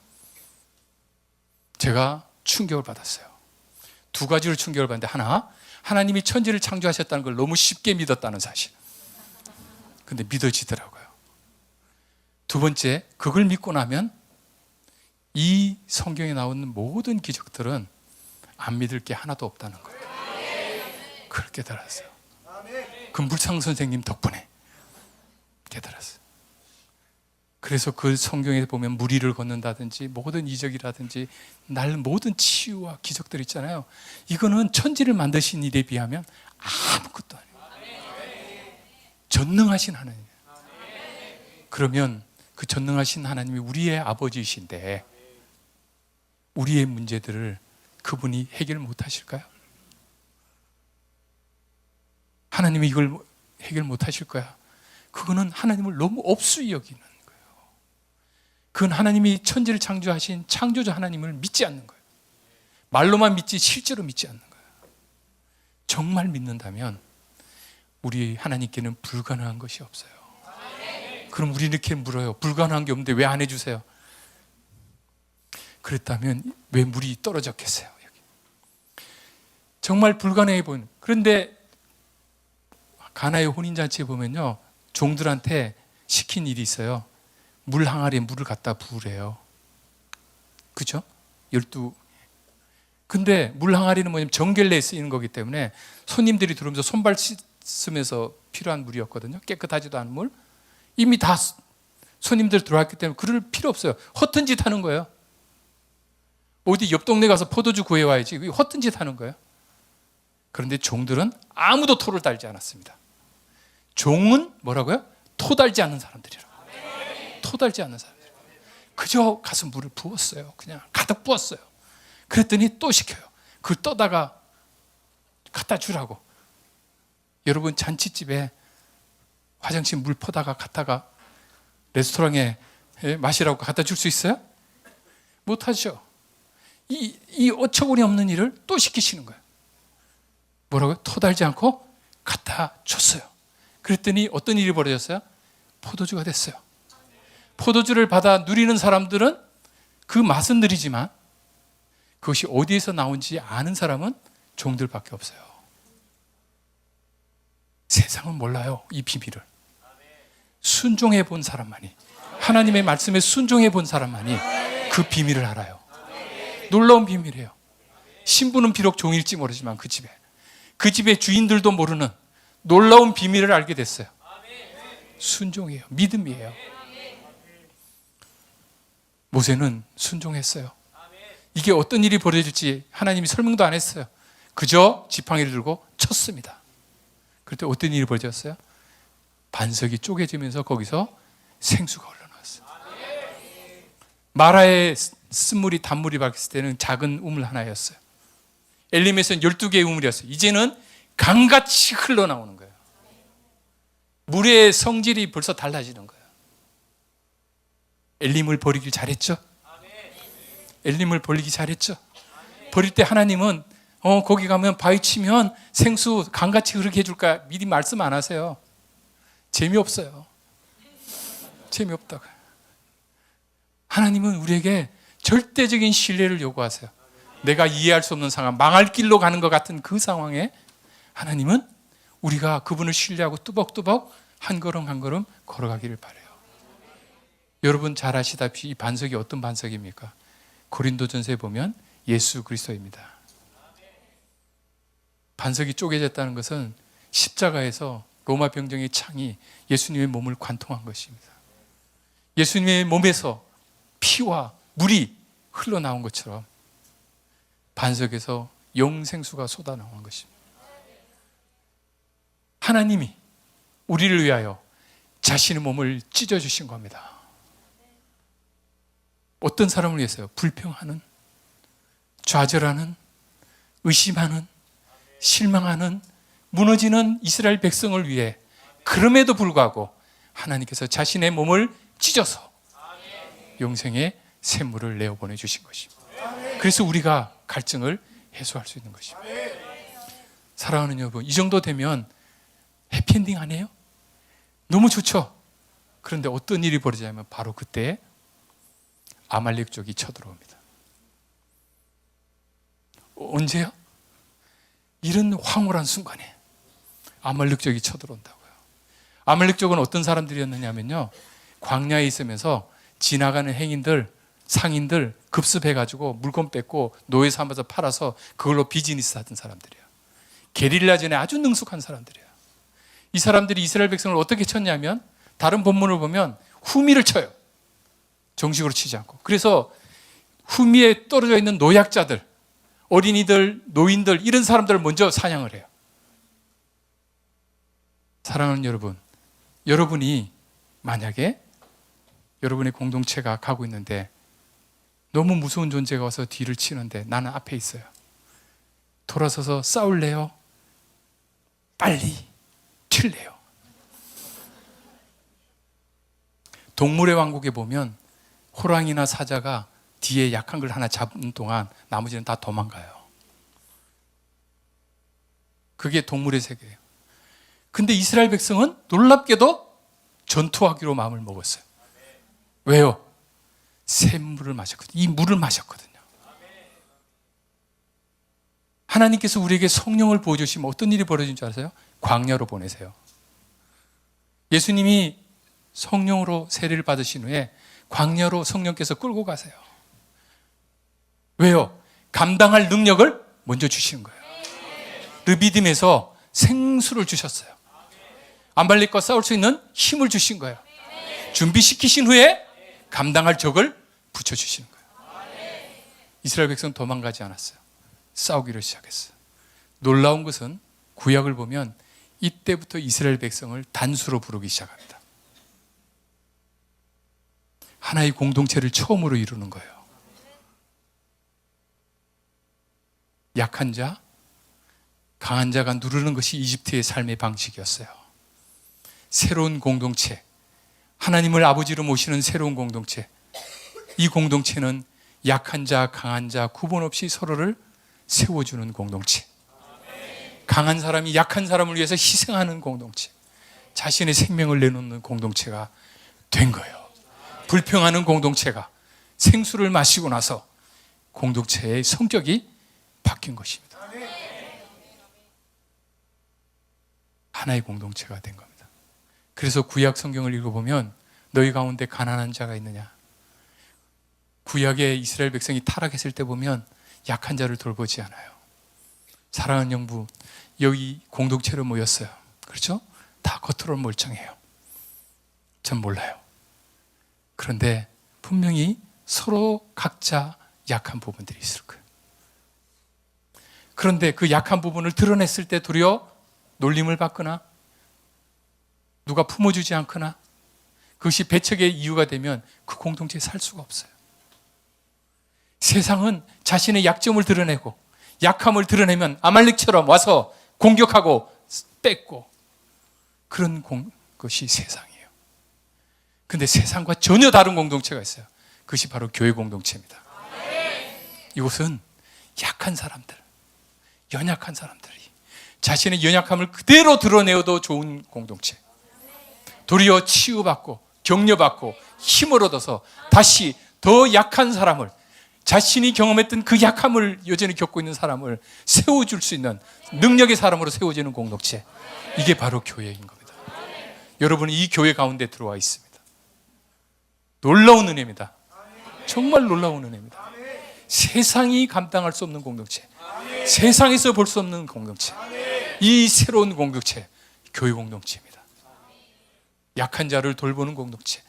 S1: 제가 충격을 받았어요. 두 가지로 충격을 받는데 하나, 하나님이 천지를 창조하셨다는 걸 너무 쉽게 믿었다는 사실. 근데 믿어지더라고요. 두 번째, 그걸 믿고 나면 이 성경에 나오는 모든 기적들은 안 믿을 게 하나도 없다는 거예요. 그걸 깨달았어요. 금불창 선생님 덕분에 깨달았어요. 그래서 그 성경에 보면 무리를 걷는다든지 모든 이적이라든지 날 모든 치유와 기적들 있잖아요. 이거는 천지를 만드신 일에 비하면 아무것도 아니에요. 전능하신 하나님. 그러면 그 전능하신 하나님이 우리의 아버지이신데 우리의 문제들을 그분이 해결 못 하실까요? 하나님이 이걸 해결 못 하실 거야. 그거는 하나님을 너무 업수히 여기는 거예요. 그건 하나님이 천지를 창조하신 창조자 하나님을 믿지 않는 거예요. 말로만 믿지 실제로 믿지 않는 거예요. 정말 믿는다면 우리 하나님께는 불가능한 것이 없어요. 그럼 우리 이렇게 물어요. 불가능한 게 없는데 왜 안 해주세요? 그랬다면 왜 물이 떨어졌겠어요? 여기. 정말 불가능해 보이는. 그런데 가나의 혼인잔치에 보면요, 종들한테 시킨 일이 있어요. 물 항아리에 물을 갖다 부으래요. 그죠? 12. 근데 물 항아리는 뭐냐면 정결례에 쓰이는 거기 때문에 손님들이 들어오면서 손발 씻으면서 필요한 물이었거든요. 깨끗하지도 않은 물. 이미 다 손님들 들어왔기 때문에 그럴 필요 없어요. 허튼 짓 하는 거예요. 어디 옆 동네 가서 포도주 구해와야지. 허튼 짓 하는 거예요. 그런데 종들은 아무도 토를 달지 않았습니다. 종은 뭐라고요? 토 달지 않는 사람들이라고. 토 달지 않는 사람들. 그저 가서 물을 부었어요. 그냥 가득 부었어요. 그랬더니 또 시켜요. 그걸 떠다가 갖다 주라고. 여러분 잔치집에 화장실 물 퍼다가 갖다가 레스토랑에 마시라고 갖다 줄 수 있어요? 못하죠. 이 어처구니 없는 일을 또 시키시는 거예요. 뭐라고요? 토달지 않고 갖다 줬어요. 그랬더니 어떤 일이 벌어졌어요? 포도주가 됐어요. 포도주를 받아 누리는 사람들은 그 맛은 느리지만 그것이 어디에서 나온지 아는 사람은 종들밖에 없어요. 세상은 몰라요, 이 비밀을. 순종해 본 사람만이, 하나님의 말씀에 순종해 본 사람만이 그 비밀을 알아요. 놀라운 비밀이에요. 신부는 비록 종일지 모르지만 그 집의 주인들도 모르는 놀라운 비밀을 알게 됐어요. 순종이에요. 믿음이에요. 모세는 순종했어요. 이게 어떤 일이 벌어질지 하나님이 설명도 안 했어요. 그저 지팡이를 들고 쳤습니다. 그때 어떤 일이 벌어졌어요? 반석이 쪼개지면서 거기서 생수가 흘러나왔어요. 마라의 쓴물이 단물이 바뀌었을 때는 작은 우물 하나였어요. 엘림에서는 12개의 우물이었어요. 이제는 강같이 흘러나오는 거예요. 물의 성질이 벌써 달라지는 거예요. 엘림을 버리길 잘했죠? 엘림을 버리기 잘했죠? 버릴 때 하나님은 거기 가면 바위 치면 생수 강같이 흐르게 해줄까? 미리 말씀 안 하세요. 재미없어요. 재미없다고. 하나님은 우리에게 절대적인 신뢰를 요구하세요. 내가 이해할 수 없는 상황, 망할 길로 가는 것 같은 그 상황에 하나님은 우리가 그분을 신뢰하고 뚜벅뚜벅 한 걸음 한 걸음 걸어가기를 바라요. 여러분 잘 아시다시피 이 반석이 어떤 반석입니까? 고린도전서에 보면 예수 그리스도입니다. 반석이 쪼개졌다는 것은 십자가에서 로마 병정의 창이 예수님의 몸을 관통한 것입니다. 예수님의 몸에서 피와 물이 흘러나온 것처럼 반석에서 영생수가 쏟아나오는 것입니다. 하나님이 우리를 위하여 자신의 몸을 찢어주신 겁니다. 어떤 사람을 위해서요? 불평하는, 좌절하는, 의심하는, 실망하는, 무너지는 이스라엘 백성을 위해 그럼에도 불구하고 하나님께서 자신의 몸을 찢어서 영생의 샘물을 내어 보내주신 것입니다. 그래서 우리가 갈증을 해소할 수 있는 것입니다. 사랑하는 여러분, 이 정도 되면 해피엔딩 아니에요? 너무 좋죠? 그런데 어떤 일이 벌어지냐면 바로 그때 아말렉족이 쳐들어옵니다. 언제요? 이런 황홀한 순간에 아말렉족이 쳐들어온다고요. 아말렉족은 어떤 사람들이었느냐면요, 광야에 있으면서 지나가는 행인들, 상인들 급습해가지고 물건 뺏고 노예 삼아서 팔아서 그걸로 비즈니스 하던 사람들이에요. 게릴라전에 아주 능숙한 사람들이에요. 이 사람들이 이스라엘 백성을 어떻게 쳤냐면 다른 본문을 보면 후미를 쳐요. 정식으로 치지 않고. 그래서 후미에 떨어져 있는 노약자들, 어린이들, 노인들 이런 사람들을 먼저 사냥을 해요. 사랑하는 여러분, 여러분이 만약에 여러분의 공동체가 가고 있는데 너무 무서운 존재가 와서 뒤를 치는데 나는 앞에 있어요. 돌아서서 싸울래요? 빨리 튈래요? 동물의 왕국에 보면 호랑이나 사자가 뒤에 약한 걸 하나 잡는 동안 나머지는 다 도망가요. 그게 동물의 세계예요. 근데 이스라엘 백성은 놀랍게도 전투하기로 마음을 먹었어요. 왜요? 샘물을 마셨거든요. 이 물을 마셨거든요. 하나님께서 우리에게 성령을 부어주시면 어떤 일이 벌어진 줄 아세요? 광야로 보내세요. 예수님이 성령으로 세례를 받으신 후에 광야로 성령께서 끌고 가세요. 왜요? 감당할 능력을 먼저 주시는 거예요. 르비딤에서 생수를 주셨어요. 아말렉과 싸울 수 있는 힘을 주신 거예요. 준비시키신 후에 감당할 적을 붙여주시는 거예요. 이스라엘 백성 도망가지 않았어요. 싸우기를 시작했어요. 놀라운 것은 구약을 보면 이때부터 이스라엘 백성을 단수로 부르기 시작합니다. 하나의 공동체를 처음으로 이루는 거예요. 약한 자, 강한 자가 누르는 것이 이집트의 삶의 방식이었어요. 새로운 공동체, 하나님을 아버지로 모시는 새로운 공동체. 이 공동체는 약한 자, 강한 자 구분 없이 서로를 세워주는 공동체. 강한 사람이 약한 사람을 위해서 희생하는 공동체. 자신의 생명을 내놓는 공동체가 된 거예요. 불평하는 공동체가 생수를 마시고 나서 공동체의 성격이 바뀐 것입니다. 하나의 공동체가 된 겁니다. 그래서 구약 성경을 읽어보면 너희 가운데 가난한 자가 있느냐? 구약의 이스라엘 백성이 타락했을 때 보면 약한 자를 돌보지 않아요. 사랑하는 영부, 여기 공동체로 모였어요. 그렇죠? 다 겉으로 멀쩡해요. 전 몰라요. 그런데 분명히 서로 각자 약한 부분들이 있을 거예요. 그런데 그 약한 부분을 드러냈을 때 도리어 놀림을 받거나 누가 품어주지 않거나 그것이 배척의 이유가 되면 그 공동체에 살 수가 없어요. 세상은 자신의 약점을 드러내고 약함을 드러내면 아말렉처럼 와서 공격하고 뺏고 그런 것이 세상이에요. 그런데 세상과 전혀 다른 공동체가 있어요. 그것이 바로 교회 공동체입니다. 이곳은 약한 사람들, 연약한 사람들이 자신의 연약함을 그대로 드러내어도 좋은 공동체. 도리어 치유받고 격려받고 힘을 얻어서 다시 더 약한 사람을, 자신이 경험했던 그 약함을 여전히 겪고 있는 사람을 세워줄 수 있는 능력의 사람으로 세워지는 공동체. 이게 바로 교회인 겁니다. 여러분이 이 교회 가운데 들어와 있습니다. 놀라운 은혜입니다. 정말 놀라운 은혜입니다. 세상이 감당할 수 없는 공동체, 세상에서 볼 수 없는 공동체, 이 새로운 공동체, 교회 공동체입니다. 약한 자를 돌보는 공동체,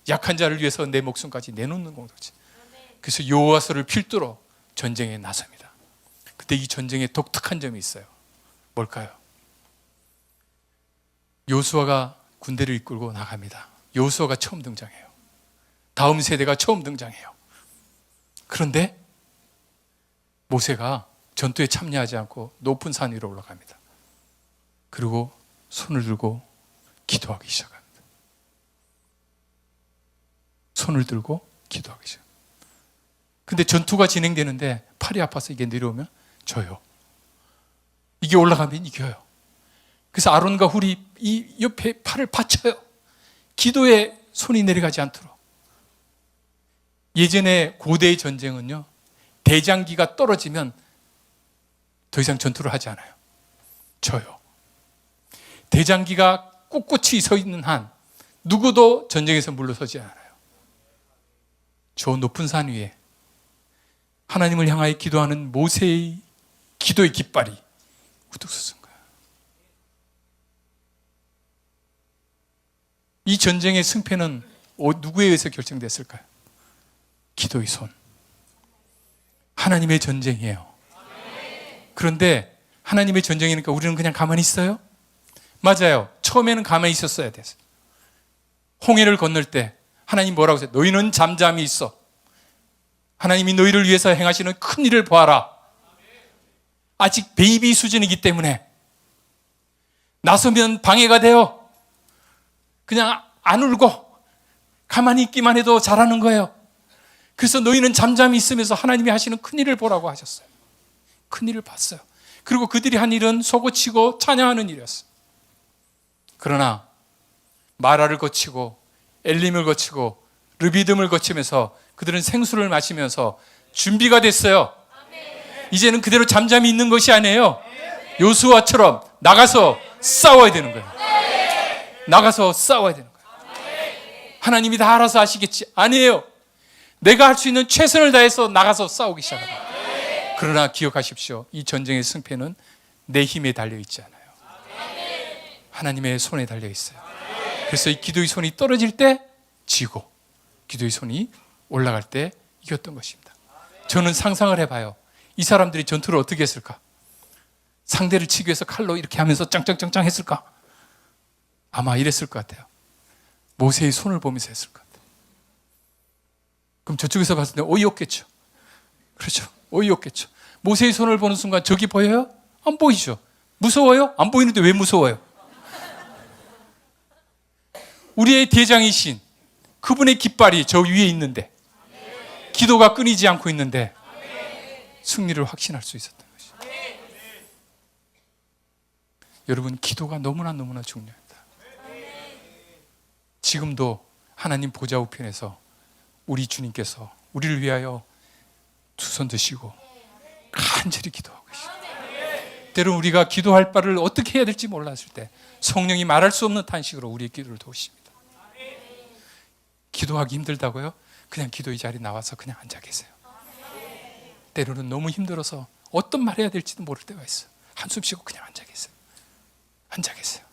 S1: 약한 자를 위해서 내 목숨까지 내놓는 공동체. 그래서 여호와서를 필두로 전쟁에 나섭니다. 그때 이 전쟁에 독특한 점이 있어요. 뭘까요? 여호수아가 군대를 이끌고 나갑니다. 여호수아가 처음 등장해요. 다음 세대가 처음 등장해요. 그런데 모세가 전투에 참여하지 않고 높은 산 위로 올라갑니다. 그리고 손을 들고 기도하기 시작합니다. 손을 들고 기도하기 시작합니다. 근데 전투가 진행되는데 팔이 아파서 이게 내려오면 져요. 이게 올라가면 이겨요. 그래서 아론과 훌이 이 옆에 팔을 받쳐요. 기도에 손이 내려가지 않도록. 예전에 고대의 전쟁은요, 대장기가 떨어지면 더 이상 전투를 하지 않아요. 져요. 대장기가 꿋꿋이 서 있는 한 누구도 전쟁에서 물러서지 않아요. 저 높은 산 위에 하나님을 향하여 기도하는 모세의 기도의 깃발이 우뚝 솟은 거예요. 이 전쟁의 승패는 누구에 의해서 결정됐을까요? 기도의 손. 하나님의 전쟁이에요. 그런데 하나님의 전쟁이니까 우리는 그냥 가만히 있어요? 맞아요. 처음에는 가만히 있었어야 됐어요. 홍해를 건널 때 하나님 뭐라고 했어요? 너희는 잠잠히 있어. 하나님이 너희를 위해서 행하시는 큰 일을 보아라. 아직 베이비 수준이기 때문에 나서면 방해가 돼요. 그냥 안 울고 가만히 있기만 해도 잘하는 거예요. 그래서 너희는 잠잠히 있으면서 하나님이 하시는 큰 일을 보라고 하셨어요. 큰 일을 봤어요. 그리고 그들이 한 일은 소고치고 찬양하는 일이었어요. 그러나 마라를 거치고 엘림을 거치고 르비딤을 거치면서 그들은 생수를 마시면서 준비가 됐어요. 이제는 그대로 잠잠히 있는 것이 아니에요. 요수아처럼 나가서 싸워야 되는 거예요. 나가서 싸워야 되는 거예요. 하나님이 다 알아서 하시겠지. 아니에요. 내가 할 수 있는 최선을 다해서 나가서 싸우기 시작합니다. 그러나 기억하십시오. 이 전쟁의 승패는 내 힘에 달려 있지 않아요. 하나님의 손에 달려 있어요. 그래서 이 기도의 손이 떨어질 때 지고, 기도의 손이 올라갈 때 이겼던 것입니다. 저는 상상을 해봐요. 이 사람들이 전투를 어떻게 했을까? 상대를 치기 위해서 칼로 이렇게 하면서 짱짱짱짱 했을까? 아마 이랬을 것 같아요. 모세의 손을 보면서 했을 것 같아요. 그럼 저쪽에서 봤을 때 어이없겠죠. 그렇죠. 어이없겠죠. 모세의 손을 보는 순간 적이 보여요? 안 보이죠. 무서워요? 안 보이는데 왜 무서워요? 우리의 대장이신 그분의 깃발이 저 위에 있는데, 기도가 끊이지 않고 있는데 승리를 확신할 수 있었던 것이죠. 여러분, 기도가 너무나 중요합니다. 지금도 하나님 보좌 우편에서 우리 주님께서 우리를 위하여 두 손 드시고 간절히 기도하고 계십니다. 때로는 우리가 기도할 바를 어떻게 해야 될지 몰랐을 때 성령이 말할 수 없는 탄식으로 우리의 기도를 도우십니다. 기도하기 힘들다고요? 그냥 기도의 자리에 나와서 그냥 앉아 계세요. 때로는 너무 힘들어서 어떤 말 해야 될지도 모를 때가 있어요. 한숨 쉬고 그냥 앉아 계세요. 앉아 계세요.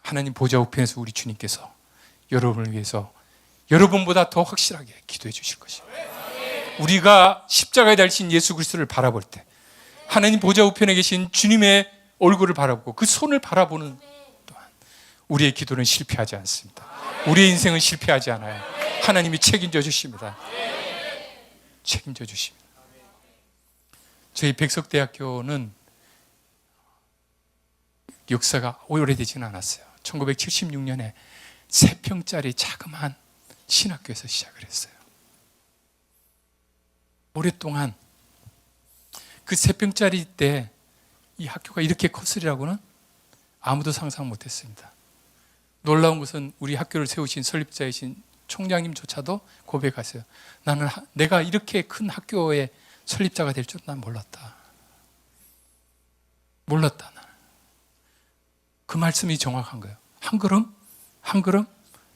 S1: 하나님 보좌 우편에서 우리 주님께서 여러분을 위해서 여러분보다 더 확실하게 기도해 주실 것입니다. 우리가 십자가에 달린 예수 그리스도를 바라볼 때 하나님 보좌 우편에 계신 주님의 얼굴을 바라보고 그 손을 바라보는 동안 우리의 기도는 실패하지 않습니다. 우리의 인생은 실패하지 않아요. 하나님이 책임져 주십니다. 책임져 주십니다. 저희 백석대학교는 역사가 오래되지는 않았어요. 1976년에 3평짜리 자그마한 신학교에서 시작을 했어요. 오랫동안 그 3평짜리 때 이 학교가 이렇게 컸으리라고는 아무도 상상 못했습니다. 놀라운 것은 우리 학교를 세우신 설립자이신 총장님조차도 고백하세요. 나는 내가 이렇게 큰 학교의 설립자가 될 줄 난 몰랐다. 몰랐다. 나는. 그 말씀이 정확한 거예요. 한 걸음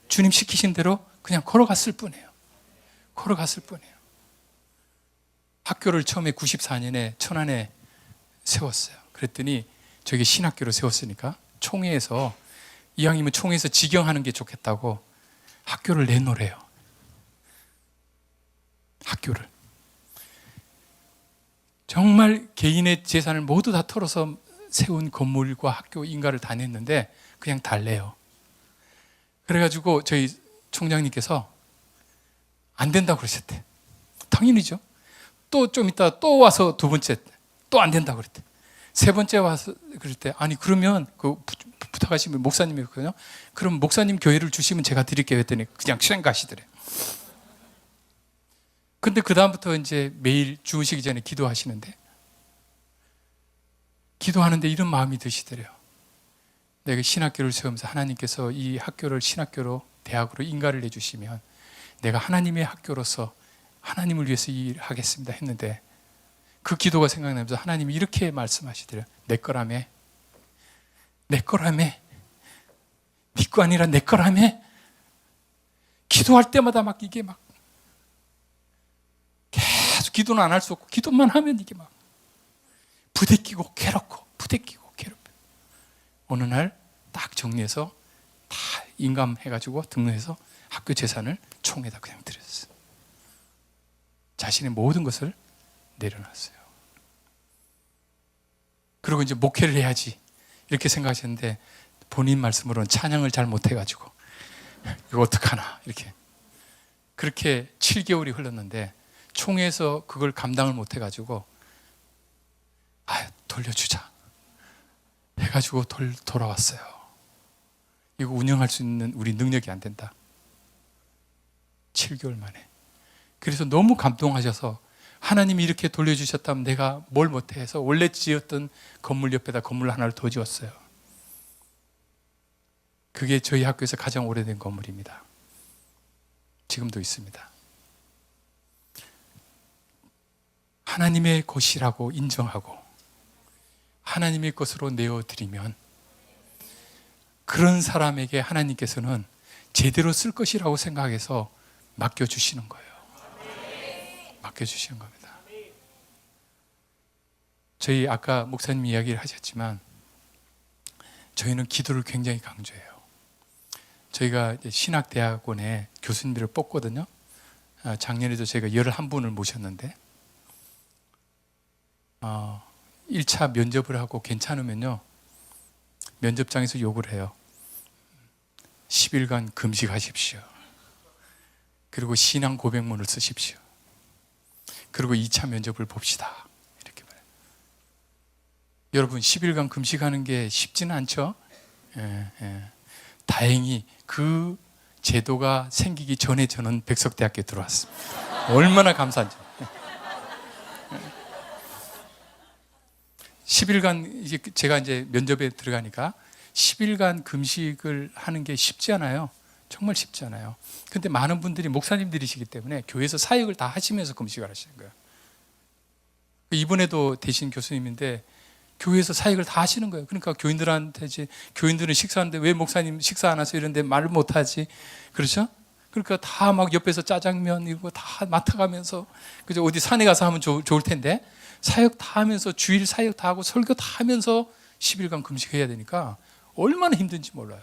S1: 주님 시키신 대로 그냥 걸어갔을 뿐이에요. 걸어갔을 뿐이에요. 학교를 처음에 94년에 천안에 세웠어요. 그랬더니 저기 신학교로 세웠으니까 총회에서 이왕이면 총회에서 지경하는 게 좋겠다고 학교를 내놓으래요. 학교를. 정말 개인의 재산을 모두 다 털어서 세운 건물과 학교 인가를 다 냈는데 그냥 달래요. 그래가지고 저희 총장님께서 안 된다고 그러셨대. 당연히죠. 또 좀 이따 또 와서 두 번째 또 안 된다고 그랬대. 세 번째 와서 그럴 때 아니 그러면 그 부탁하시면 목사님이거든요. 그럼 목사님 교회를 주시면 제가 드릴게요 했더니 그냥 쉥 가시더래. 근데 그 다음부터 이제 매일 주무시기 전에 기도하시는데 기도하는데 이런 마음이 드시더래요. 내가 신학교를 세우면서 하나님께서 이 학교를 신학교로 대학으로 인가를 해주시면 내가 하나님의 학교로서 하나님을 위해서 일하겠습니다 했는데 그 기도가 생각나면서 하나님이 이렇게 말씀하시더래요. 내 거라며? 내 거라며? 네 거 아니라 내 거라며? 기도할 때마다 막 이게 막 계속 기도는 안 할 수 없고 기도만 하면 이게 막 부대끼고 괴롭고 부대끼고 괴롭고 어느 날 딱 정리해서 다 인감해가지고 등록해서 학교 재산을 총에다 그냥 드렸어요. 자신의 모든 것을 내려놨어요. 그리고 이제 목회를 해야지 이렇게 생각하셨는데 본인 말씀으로는 찬양을 잘 못해가지고 이거 어떡하나 이렇게 그렇게 7개월이 흘렀는데 총회에서 그걸 감당을 못해가지고 돌려주자 해가지고 돌아왔어요. 이거 운영할 수 있는 우리 능력이 안 된다. 7개월 만에. 그래서 너무 감동하셔서 하나님이 이렇게 돌려주셨다면 내가 뭘 못해 해서 원래 지었던 건물 옆에다 건물 하나를 더 지었어요. 그게 저희 학교에서 가장 오래된 건물입니다. 지금도 있습니다. 하나님의 것이라고 인정하고 하나님의 것으로 내어드리면 그런 사람에게 하나님께서는 제대로 쓸 것이라고 생각해서 맡겨주시는 거예요. 맡겨주시는 겁니다. 저희 아까 목사님 이야기를 하셨지만 저희는 기도를 굉장히 강조해요. 저희가 이제 신학대학원에 교수님들을 뽑거든요. 작년에도 저희가 11분을 모셨는데 1차 면접을 하고 괜찮으면요, 면접장에서 욕을 해요. 10일간 금식하십시오. 그리고 신앙 고백문을 쓰십시오. 그리고 2차 면접을 봅시다. 이렇게 말해요. 여러분, 10일간 금식하는 게 쉽지는 않죠? 다행히 그 제도가 생기기 전에 저는 백석대학교에 들어왔습니다. 얼마나 감사한지. 10일간 이제 제가 이제 면접에 들어가니까 10일간 금식을 하는 게 쉽지 않아요. 정말 쉽지 않아요. 근데 많은 분들이 목사님들이시기 때문에 교회에서 사역을 다 하시면서 금식을 하시는 거예요. 이번에도 대신 교수님인데 교회에서 사역을 다 하시는 거예요. 그러니까 교인들한테 교인들은 식사하는데 왜 목사님 식사 안 하세요? 이런데 말을 못 하지. 그렇죠? 그러니까 다 막 옆에서 짜장면 이거 다 맡아가면서, 그죠? 어디 산에 가서 하면 좋을 텐데 사역 다 하면서, 주일 사역 다 하고 설교 다 하면서 10일간 금식해야 되니까 얼마나 힘든지 몰라요.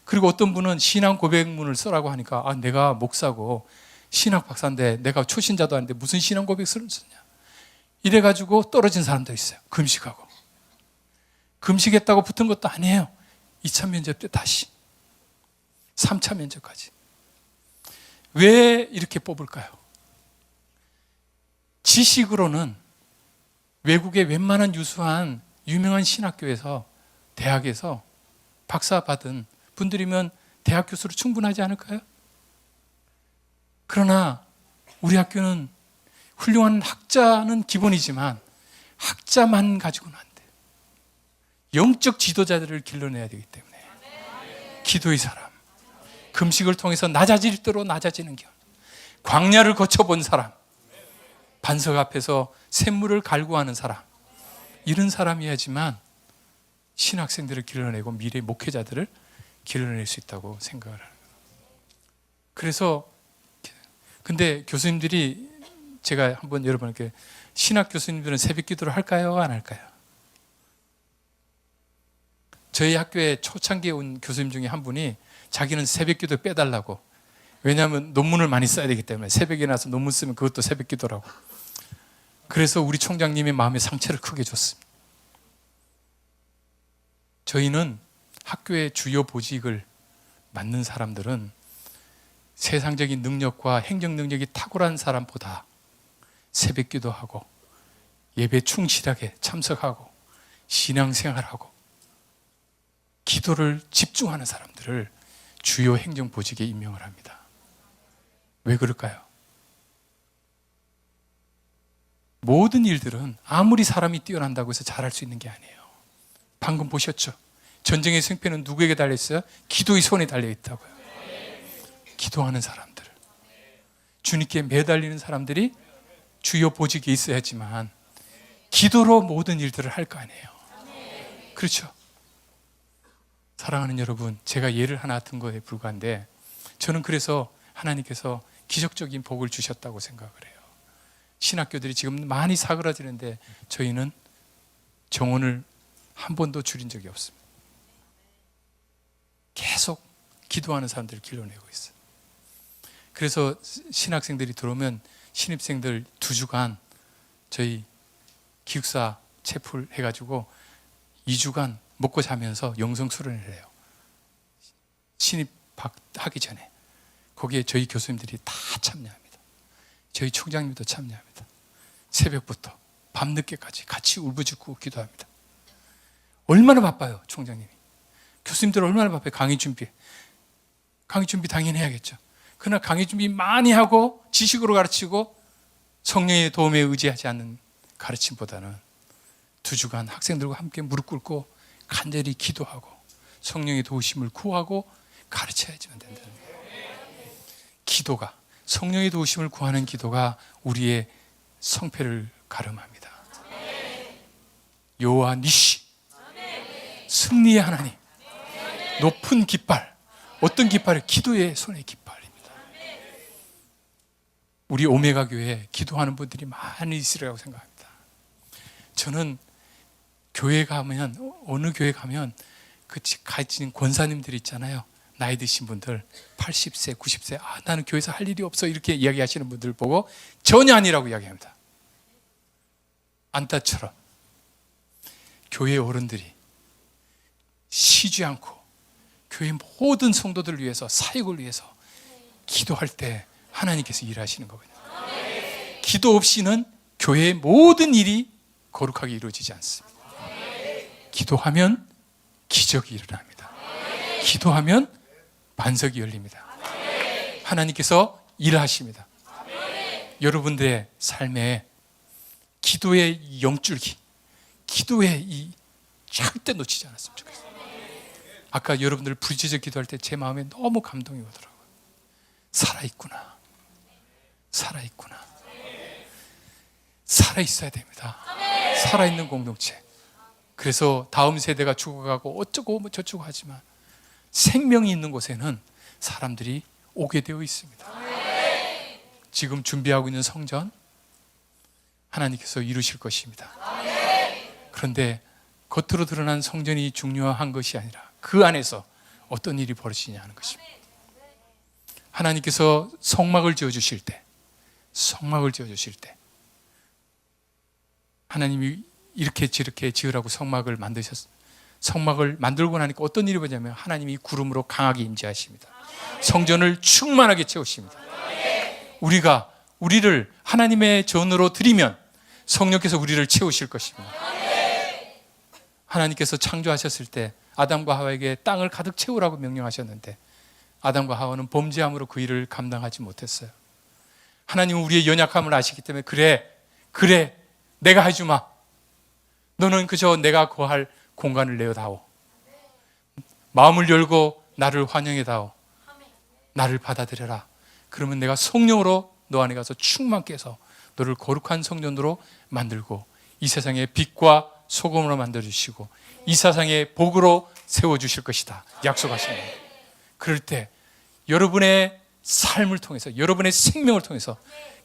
S1: 그리고 어떤 분은 신앙 고백문을 쓰라고 하니까 내가 목사고 신학 박사인데 내가 초신자도 아닌데 무슨 신앙 고백을 쓰냐, 이래가지고 떨어진 사람도 있어요. 금식하고. 금식했다고 붙은 것도 아니에요. 2차 면접 때 다시 3차 면접까지. 왜 이렇게 뽑을까요? 지식으로는 외국의 웬만한 유수한 유명한 신학교에서, 대학에서 박사 받은 분들이면 대학 교수로 충분하지 않을까요? 그러나 우리 학교는 훌륭한 학자는 기본이지만 학자만 가지고는 안 돼요. 영적 지도자들을 길러내야 되기 때문에 기도의 사람, 금식을 통해서 낮아질 대로 낮아지는 경, 광야를 거쳐본 사람, 반석 앞에서 샘물을 갈구하는 사람, 이런 사람이야지만 신학생들을 길러내고 미래 목회자들을 길러낼 수 있다고 생각을 하는 거예요. 그래서 근데 교수님들이, 제가 한번 여러분께, 신학 교수님들은 새벽 기도를 할까요? 안 할까요? 저희 학교에 초창기에 온 교수님 중에 한 분이 자기는 새벽 기도 빼달라고, 왜냐하면 논문을 많이 써야 되기 때문에 새벽에 나서 논문 쓰면 그것도 새벽 기도라고. 그래서 우리 총장님의 마음에 상처를 크게 줬습니다. 저희는 학교의 주요 보직을 맡는 사람들은 세상적인 능력과 행정 능력이 탁월한 사람보다 새벽 기도하고 예배 충실하게 참석하고 신앙생활하고 기도를 집중하는 사람들을 주요 행정 보직에 임명을 합니다. 왜 그럴까요? 모든 일들은 아무리 사람이 뛰어난다고 해서 잘할 수 있는 게 아니에요. 방금 보셨죠? 전쟁의 승패는 누구에게 달려있어요? 기도의 손에 달려있다고요. 기도하는 사람들, 주님께 매달리는 사람들이 주요 보직에 있어야지만 기도로 모든 일들을 할 거 아니에요. 그렇죠? 사랑하는 여러분, 제가 예를 하나 든 거에 불과한데 저는 그래서 하나님께서 기적적인 복을 주셨다고 생각을 해요. 신학교들이 지금 많이 사그라지는데 저희는 정원을 한 번도 줄인 적이 없습니다. 계속 기도하는 사람들을 길러내고 있어요. 그래서 신학생들이 들어오면 신입생들 2주간 저희 기숙사 채플 해가지고 2주간 먹고 자면서 영성 수련을 해요. 신입하기 전에. 거기에 저희 교수님들이 다 참여합니다. 저희 총장님도 참여합니다. 새벽부터 밤늦게까지 같이 울부짖고 기도합니다. 얼마나 바빠요, 총장님이. 교수님들 얼마나 바빠요. 강의 준비 당연히 해야겠죠. 그러나 강의 준비 많이 하고 지식으로 가르치고 성령의 도움에 의지하지 않는 가르침보다는 2주간 학생들과 함께 무릎 꿇고 간절히 기도하고 성령의 도우심을 구하고 가르쳐야지만 된다는 거예요. 기도가, 성령의 도우심을 구하는 기도가 우리의 성패를 가름합니다. 여호와 니시, 승리의 하나님, 높은 깃발. 어떤 깃발을? 기도의 손의 깃발입니다. 우리 오메가 교회에 기도하는 분들이 많이 있으리라고 생각합니다. 저는 교회 가면, 어느 교회 가면 그 가진 권사님들 있잖아요. 나이 드신 분들 80세, 90세, 나는 교회에서 할 일이 없어 이렇게 이야기하시는 분들 보고 전혀 아니라고 이야기합니다. 안타처럼 교회 어른들이 쉬지 않고 교회 모든 성도들을 위해서, 사역을 위해서 기도할 때 하나님께서 일하시는 거거든요. 기도 없이는 교회의 모든 일이 거룩하게 이루어지지 않습니다. 기도하면 기적이 일어납니다. 기도하면 반석이 열립니다. 하나님께서 일하십니다. 여러분들의 삶에 기도의 이 영줄기, 기도의 이 절대 놓치지 않았으면 좋겠어요. 아까 여러분들 부르짖어 기도할 때 제 마음에 너무 감동이 오더라고요. 살아있구나. 살아있구나. 살아있어야 됩니다. 살아있는 공동체. 그래서 다음 세대가 죽어가고 어쩌고 뭐 저쩌고 하지만 생명이 있는 곳에는 사람들이 오게 되어 있습니다. 지금 준비하고 있는 성전 하나님께서 이루실 것입니다. 그런데 겉으로 드러난 성전이 중요한 것이 아니라 그 안에서 어떤 일이 벌어지냐 하는 것입니다. 하나님께서 성막을 지어주실 때, 하나님이 이렇게 저렇게 지으라고 성막을 만드셨어요. 성막을 만들고 나니까 어떤 일이 벌어지냐면 하나님이 구름으로 강하게 임재하십니다. 성전을 충만하게 채우십니다. 우리를 하나님의 전으로 드리면 성령께서 우리를 채우실 것입니다. 하나님께서 창조하셨을 때 아담과 하와에게 땅을 가득 채우라고 명령하셨는데 아담과 하와는 범죄함으로 그 일을 감당하지 못했어요. 하나님은 우리의 연약함을 아시기 때문에 그래 내가 해주마. 너는 그저 내가 거할 공간을 내어다오. 마음을 열고 나를 환영해다오. 나를 받아들여라. 그러면 내가 성령으로 너 안에 가서 충만케 해서 너를 거룩한 성전으로 만들고 이 세상의 빛과 소금으로 만들어주시고 이 세상의 복으로 세워주실 것이다 약속하십니다. 그럴 때 여러분의 삶을 통해서, 여러분의 생명을 통해서,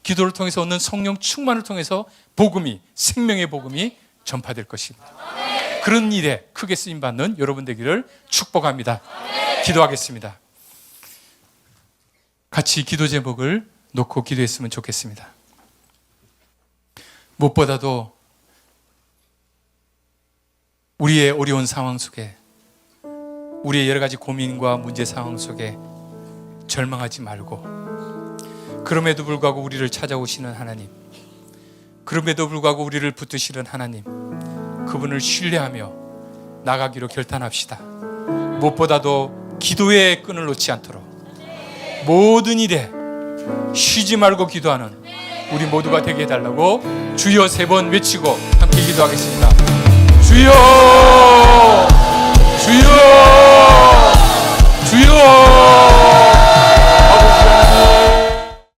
S1: 기도를 통해서 얻는 성령 충만을 통해서 복음이, 생명의 복음이 전파될 것입니다. 그런 일에 크게 쓰임받는 여러분 되기를 축복합니다. 기도하겠습니다. 같이 기도 제목을 놓고 기도했으면 좋겠습니다. 무엇보다도 우리의 어려운 상황 속에, 우리의 여러 가지 고민과 문제 상황 속에 절망하지 말고, 그럼에도 불구하고 우리를 찾아오시는 하나님, 그럼에도 불구하고 우리를 붙드시는 하나님, 그분을 신뢰하며 나가기로 결단합시다. 무엇보다도 기도의 끈을 놓지 않도록 모든 일에 쉬지 말고 기도하는 우리 모두가 되게 해달라고 주여 3번 외치고 함께 기도하겠습니다. 주여! 주여!